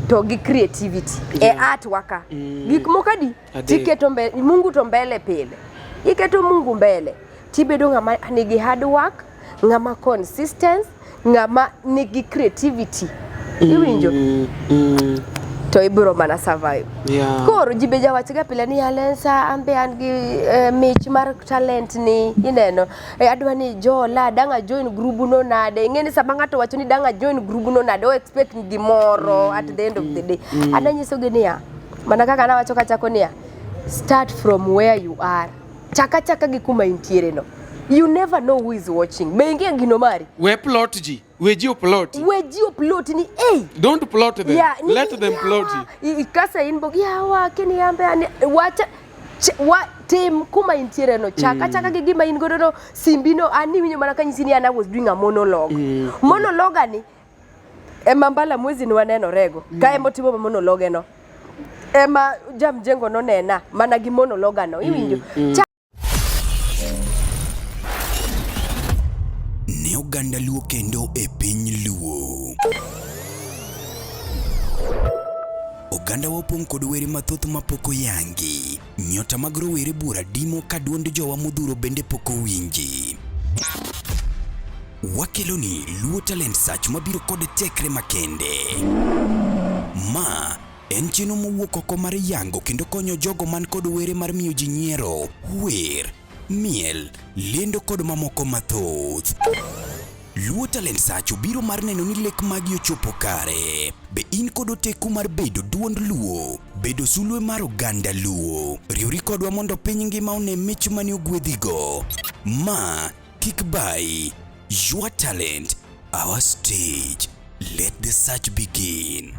[SPEAKER 1] to gi creativity art worker. Gik mokadi tiketo Mungu to mbele pile. Iketo Mungu mbele tibedo ngama nigi hard work, ngama consistent, ngama nigi creativity iwinjo to ibro mana survive. Koro jibe jawachga pile ni Lensa ambe an gi mich mar talent ni ineno adwa ni jola danga join group no nade ngeni sama ngato wacho ni danga join group no nade o expect gimoro at the end of the day. Adanyiso genia mana kaka na wacho kachako nia start from where you are. Chaka gi kuma intiere no. You never know who is watching. Bengi ngino mari.
[SPEAKER 2] We plot ji. We plot
[SPEAKER 1] ni hey.
[SPEAKER 2] Don't plot them.
[SPEAKER 1] Yeah,
[SPEAKER 2] let them plot you.
[SPEAKER 1] Ikasa inbox ya wakini yambe wacha team kuma intiere no chaka gi gima ingodo no simbino ani winyo mana kanyisini ana was doing a monologue. Monologue ani emambala mwezi ni waneno rego. Kae motimo monologue no. Ema jamjengo no nena mana gi monologue no iwinjo.
[SPEAKER 3] Ne oganda Luo kendo e piny Luo. Oganda wapong kod were mathoth mapoko yangi. Nyota mag rowere bura dimo ka duond jowa modhuro bende poko winji. Wakelo ni Luo Talent Search mabiro kod tekre makende. Ma en chino mowuok oko mar yango kendo konyo jogo man kod were mar miyo ji nyiero, wer, miel, lendo kod mamoko mathoth. Luo Talent Search biro mar neno ni lek magi ochopo kare. Be in kod oteku mar bedo duond Luo, bedo sulwe mar oganda Luo. Riwri kodwa mondo piny ngima one mich mani ogwedhigo. Ma kik bai. Your talent, our stage. Let the search begin.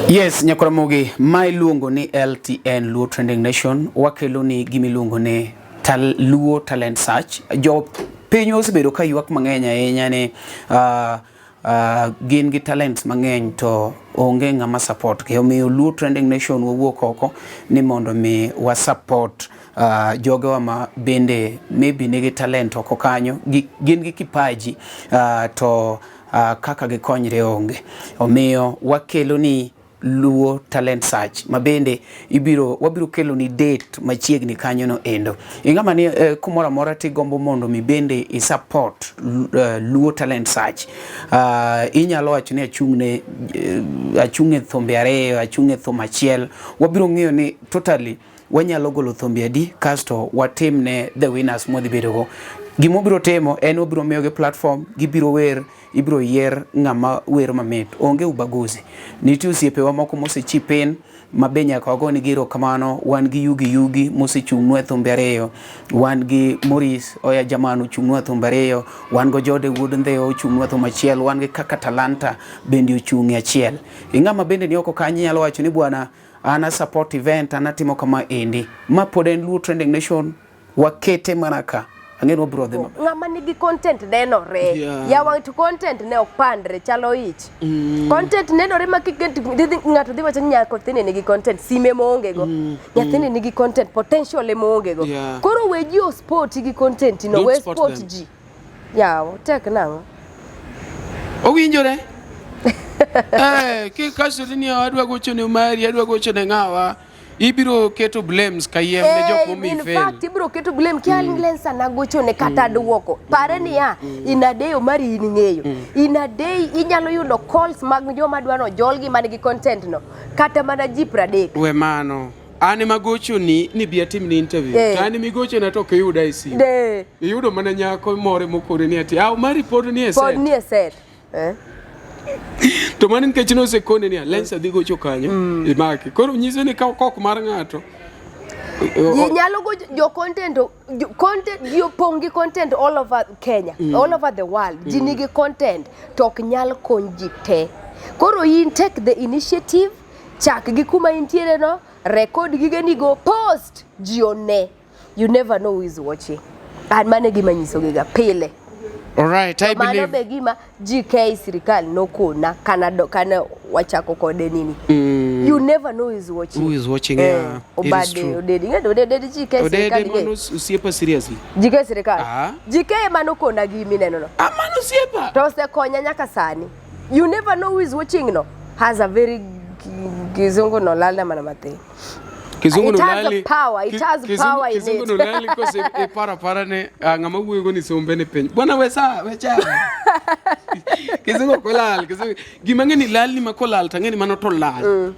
[SPEAKER 2] Yes, Nyakuramogi, mai luongo ni LTN Luo Trending Nation, wakelo ni gimi luongo ni Luo Talent Search. Jo pinyo osebedo ka ywak mang'eny ahinya ni gin gi talents mang'eny to onge ng'ama support ke. Omiyo Luo Trending Nation wawuok oko ni mondo mi wa support jogewa ma bende maybe nigi talent oko kanyo, gin gi kipaji to kaka gikonyre onge. Omiyo wakelo ni Luo Talent Search mabende wabiro kelo ni date machiegni kanyo no endo. Ingama ni kumora mora ti gombo mondo mi bende i support Luo Talent Search. Inyalo wacho ni achung'e thombe ariyo, achung'e thum achiel. Wabiro ng'iyo ni totally wanyalo golo thombe adi kasto watim ne the winners modhi bedo go. Gimobiro temo en obiro miyogi platform, gibiro wer, ibiro yier ng'ama wer mamit. Onge ubaguzi. Nitie osiepewa moko mosechipen mabenya kagoni giro kamano, wan gi Yugi mosechung'nwa thumbe ariyo, wan gi Morris Oya Jamanu chung'nwa thumbe ariyo, wan go Jode Wood Ndheo chung'nwa thumbe achiel, wan gi kaka Talanta bende ochung'e achiel. Ing'ama bende ni oko kanyi nyalo wacho ni bwana ana support event anatimo kama endi. Ma pod en Luo Trending Nation wakete manaka. Angeno bro them.
[SPEAKER 1] Ngama nigi content nenore. Ya want content ne okpandre chalo ich. Content nenore makikenti ngato dhi wacho nyako thine nigi content sime moonge go. Nyathine nigi content potential moonge go. Koro we ji sport gi content no we sport ji. Ya, tek nango.
[SPEAKER 2] Owinjore. Ki kaso ni adwa gocho ne mari, adwa gocho ne ngawa. Ibiro keto blames kayem ne jok momi fail. In fact, ibiro keto blame kia Lensa na gocho ne kata duoko. Pare ni ya, inadeyo mari ining'eyo. Inadeyo inyalo yudo calls mag joma dwano jolgi manigi content no. Kata mana ji 30. We mano. Ani magocho ni biatim ni interview. Ani migocho na toke yuda isi. Yudo mana nyako more mokore ni ati. Mari pod ni eset.
[SPEAKER 1] Pod ni eset.
[SPEAKER 2] To manin ke chino se kone ni Lensa dhi gocho kanyo imaki. Koro nyiso ni kok mar ng'ato.
[SPEAKER 1] Nyalo go jo content yo pongi content all over Kenya, all over the world. Jinigi content tok nyal konji te. Koro yin take the initiative, chak gi kuma intiere no, record gige ni go post jione. you never know who is watching. And mane gima nyisogiga pile.
[SPEAKER 2] Alright, I
[SPEAKER 1] Mano
[SPEAKER 2] believe.
[SPEAKER 1] be gima GK sirikal nokona kana wachako kode nini. You never know who is watching.
[SPEAKER 2] Who is watching? Yeah, it is
[SPEAKER 1] Obade
[SPEAKER 2] true.
[SPEAKER 1] odedi GK sirikal.
[SPEAKER 2] Odedi mano usiepa seriously.
[SPEAKER 1] GK sirikal. GK mano kona gimi neno.
[SPEAKER 2] Mano usiepa.
[SPEAKER 1] To se konya nyaka sani. You never know who is watching no. Has a very kizungu no lala mana mate.
[SPEAKER 2] Kizungu
[SPEAKER 1] It has
[SPEAKER 2] nolali.
[SPEAKER 1] a power. It has power in
[SPEAKER 2] Kizungu
[SPEAKER 1] it.
[SPEAKER 2] nolali kose para ne ngama wuego ni sombe ne peny. Bwana wecha. Kizungu kolal, kizungu gimangeni lali makolal tangeni mano to lal.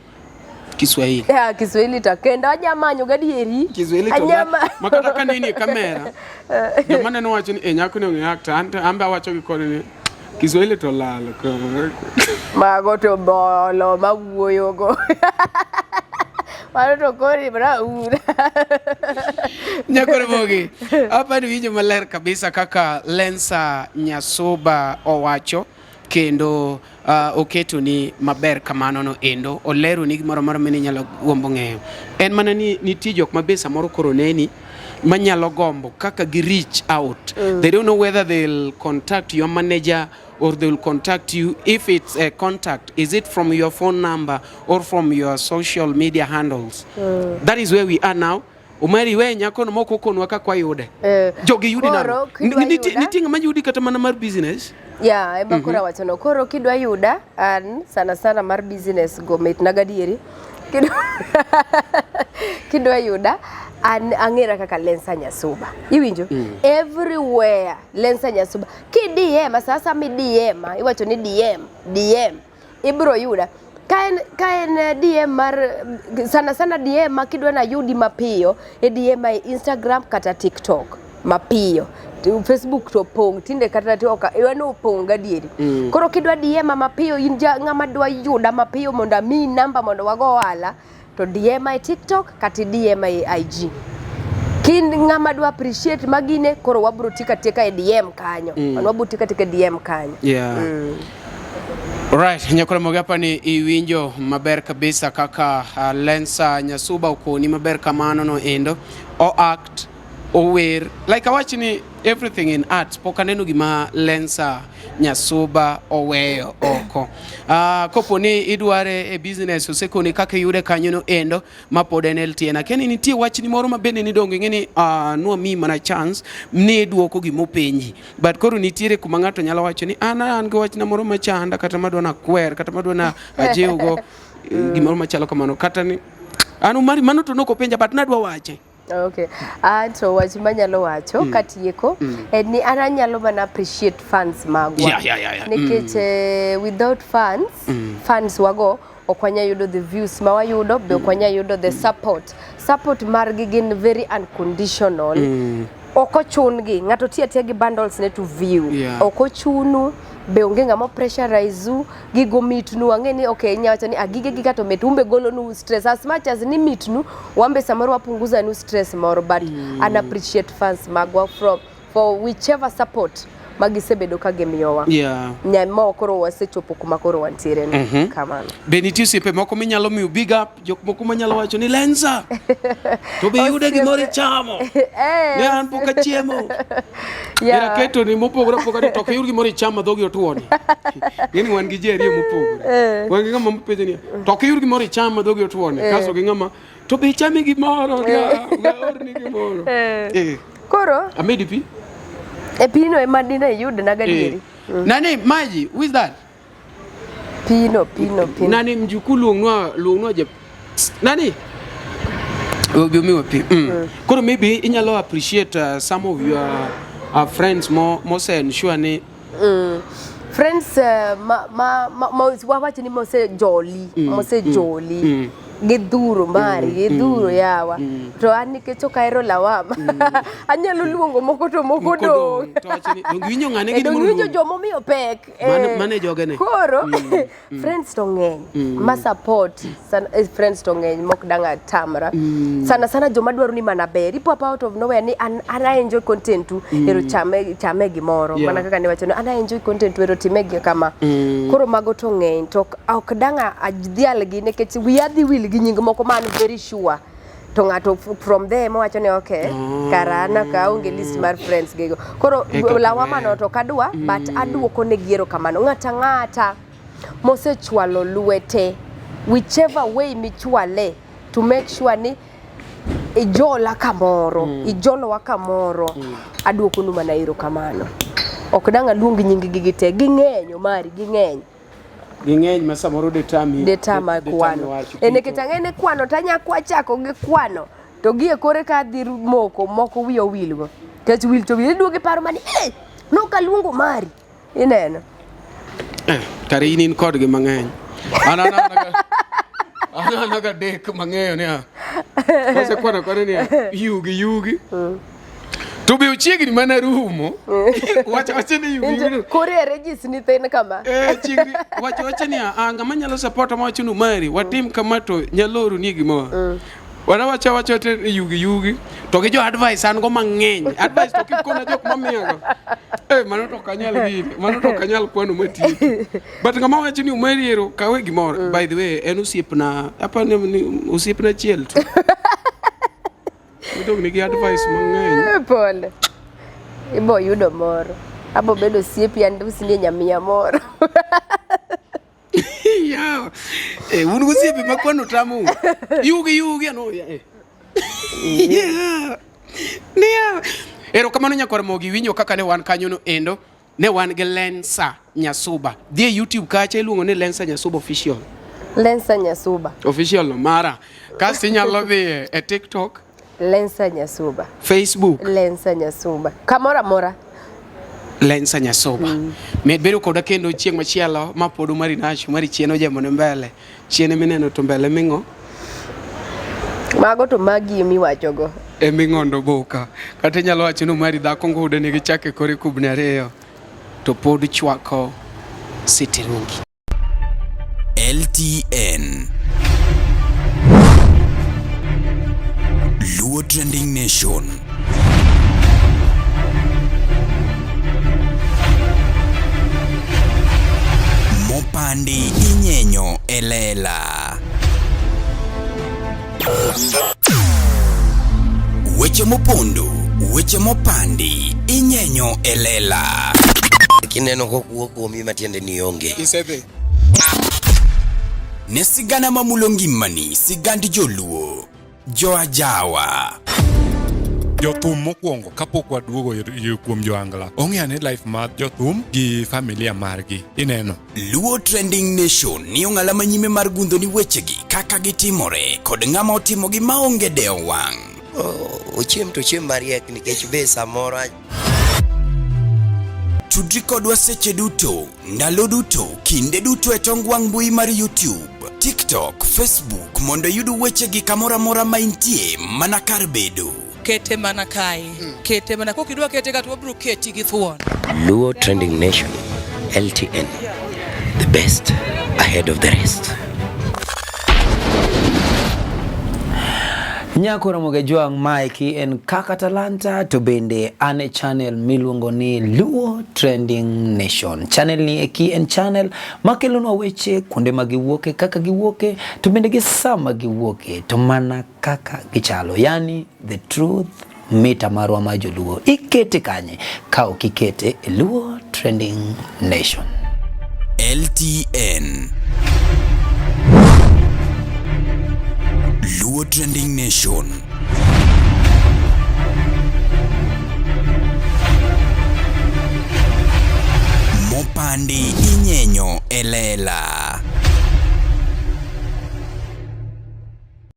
[SPEAKER 2] Kiswahili.
[SPEAKER 1] Yeah, Kiswahili takenda ajamanyo gadieri.
[SPEAKER 2] Kiswahili to lal. Makata kanini kamera. Jamana no wacho ni nyako ne ngakta amba wacho gikone ni Kiswahili to lal.
[SPEAKER 1] Mago to bolo mawuoyogo. Mano to kori bra ura.
[SPEAKER 2] Nyakore bogi. Hapa ni winjo maler kabisa kaka Lensa Nyasuba owacho kendo oketo ni maber kamano no endo olero ni gimoro moro mini nyalo gombo ng'eyo. En mana ni nitie jok mabesa moro koro neni manyalo gombo kaka gi reach out. They don't know whether they'll contact your manager or they'll contact you. If it's a contact, is it from your phone number or from your social media handles? That is where we are now. Umari we nyako no moko konwa ka kwa yude. Jogi yudi na. Niti ngama yudi kata mana mar business.
[SPEAKER 1] Yeah, eba kura wachano. Koro kidwa yuda an sana mar business go met nagadieri. Kidwa yuda an angera kaka Lensa Nyasuba. Iwinjo? Everywhere Lensa Nyasuba. Ki DM sasa mi DM, iwacho ni DM. Ibro yuda. Kaen DM mar sana DM makidwa na yudi mapiyo, DM ai Instagram kata TikTok mapiyo. Facebook to pong tinde kata toka iwano pong gadieri. Koro kidwa DM mapiyo inja ngama dwa yuda mapiyo monda mi namba mondo wago wala to DM ai TikTok kata DM ai IG. Kin ngama dwa appreciate magine koro wabro tika e DM kanyo. Wabro tika DM kanyo.
[SPEAKER 2] Yeah. Alright, nyakore mogapa ni iwinjo maber kabisa kaka Lensa Nyasuba ukoni maber kamano no endo o act o wer like awachi ni everything in art poka neno gima Lensa Nyasuba oweyo oko. Kopo ni idware e business osekoni kaka yude kanyo no endo mapod en LTN. Keni nitie wach ni moro mabende ni dongo ngeni no mi mana chance ni duoko gimopenji. But koro nitiere kuma ng'ato nyalo wacho ni an go wach na moro machanda kata madwana kwer kata madwana ajeugo gimoro machalo kamano kata ni anu mari mano to noko penja but nadwa wache.
[SPEAKER 1] Okay. So wach manyalo wacho katieko ni ananyalo mana appreciate fans magwa.
[SPEAKER 2] Yeah.
[SPEAKER 1] Nikech without fans wago okwanya yudo the views mawayudo be okwanya yudo the support margi gin very unconditional. Okochungi ngato tia gi bundles ne to view. Okochunu be onge ngamo pressurize gigo mitnu angeni okay nyawacho ni agige giga to metumbe golo nu stress as much as ni mitnu wambe samoro wapunguza nu stress moro but an appreciate fans magwa for whichever support magisebedo kagemiyowa. Nyamo koro wasechopo kuma koro wantiere no kamano.
[SPEAKER 2] Beniti sipe moko minyalo miu big up jok moko manyalo wacho ni Lensa to be yude gimoro chamo ne an poka chiemo era keto ni mopogore opogore to yur gimoro chamo dhogi otuoni ngeni wan gi jeri mopogore wan gi ngama mpeje ni to yur gimoro chamo dhogi otuoni kaso gi ngama to be chame gimoro orni gimoro
[SPEAKER 1] koro
[SPEAKER 2] amedi pi
[SPEAKER 1] pino emadina yude nagadieri.
[SPEAKER 2] Nani maji who is that?
[SPEAKER 1] Pino.
[SPEAKER 2] Nani mjukuu luongnwa je nani obiumiwa pi. Koro maybe inyalo appreciate some of your friends more say ensure ni
[SPEAKER 1] friends wawacho ni mose joli gidhuro mari gidhuro yawa to an nikech okaero lawama anyalo luongo moko to moko do
[SPEAKER 2] to achini donginyo ngane gi
[SPEAKER 1] donginyo jomo miyo pek
[SPEAKER 2] mane jogene
[SPEAKER 1] koro friends to ngeny ma support friends to ngeny mok danga tamra sana joma dwaro ni mana ber ipo out of nowhere ni an enjoy content tu ero chame gimoro mana kaka ne wacho an enjoy content ero timegi kama koro mago to ngeny to ok danga adhial gi nekech wi adhi wil gi nying moko man very sure to ng'ato from there mowacho ni okay karana ka onge list mar friends gego koro lawa mano to kadwa but aduoko ne giero kamano ng'ata mosechwalo lwete whichever way michwale to make sure ni ijola kamoro ijolowa kamoro aduoko nu mana iro kamano ok danga luong nying gigite ging'enyo mari
[SPEAKER 2] ging'eny ma samoro
[SPEAKER 1] detama kwano ene kitang'ene kwano tanya kwachako gi kwano to gie kore ka dhi moko wiyo wilgo kech wil to wil duoge paro mani no kaluongo mari ineno
[SPEAKER 2] kare inin kod gi mang'eny anaga dek mang'eyo ni kose kwano ni yugi to be uchiegni mana rumo wacha ni yugi
[SPEAKER 1] kore regis ni ten kama
[SPEAKER 2] chiegni wacha ni anga manyalo support ma wacho nu mari watim kama to nyaloru ni gimo wacha te yugi to gi jo advice an go mang'eny advice to kikona jok mamiyago mano to kanyal kwano mati but ngama wacho ni umari ero kawe gimoro by the way en osiepna apa ni osiepna chiel to dog nigi advice mang'eny
[SPEAKER 1] pole ibo yudo moro abo bedo siepi and usini nyamia moro
[SPEAKER 2] ya unu siepi makwano tamu yugi no ya ero kamano nyakore mogi winyo kaka ne wan kanyo no endo ne wan ge Lensa Nyasuba die YouTube kacha iluongo ni Lensa Nyasuba official no mara kasi nyalo dhi e TikTok
[SPEAKER 1] Lensa Nyasuba
[SPEAKER 2] Facebook
[SPEAKER 1] Lensa Nyasuba kamora
[SPEAKER 2] Lensa Nyasuba medbedo koda kendo chieng machielo mapodo mari nacho mari chieno jamone mbele chiene mineno to mbele mingo
[SPEAKER 1] mago to magi miwachogo
[SPEAKER 2] mingondo boka kata nyalo wacho no mari dhako ngude nigi chake kore kubne ariyo to pod chwako sitirungi
[SPEAKER 3] LTN Luo Trending Nation Mopandi inyenyo elela Weche mopondo weche mopandi inyenyo elela
[SPEAKER 4] Kineno kuomi matiende ni onge
[SPEAKER 2] isebe
[SPEAKER 3] ne sigana mamulo ngimani sigand joluo joajawa
[SPEAKER 5] jothum mokwongo kapok waduogo kuom joangla ong'eane life mar jothum gi familia margi ineno
[SPEAKER 3] Luo Trending Nation ni ong'ala manyime mar gundo ni wechegi kaka gitimore kod ng'ama otimogi maonge deo wang'
[SPEAKER 4] ochiem to chiem mariek nikech be samoro
[SPEAKER 3] tudri kodwa seche duto ndalo duto kinde duto e tong wang' mbui mar YouTube TikTok Facebook mondo yud wechegi kamora mora ma intie mana kar bedo
[SPEAKER 6] kete mana kae kete mana kokidwa kete ka to bro keti gi thuon
[SPEAKER 4] Luo Trending Nation LTN the best ahead of the rest
[SPEAKER 9] Nyakoro moge joang Mikey en kaka talanta to bende ane channel miluongo ni Luo Trending Nation. Channel ni eki en channel makelonwa weche kuonde magiwuoke kaka giwuoke to bende gi sama giwuoke to mana kaka gichalo yani the truth mita marwa ma joluo ikete kanye ka okikete Luo Trending Nation
[SPEAKER 3] LTN Luo Trending Nation Mopandi inyenyo elela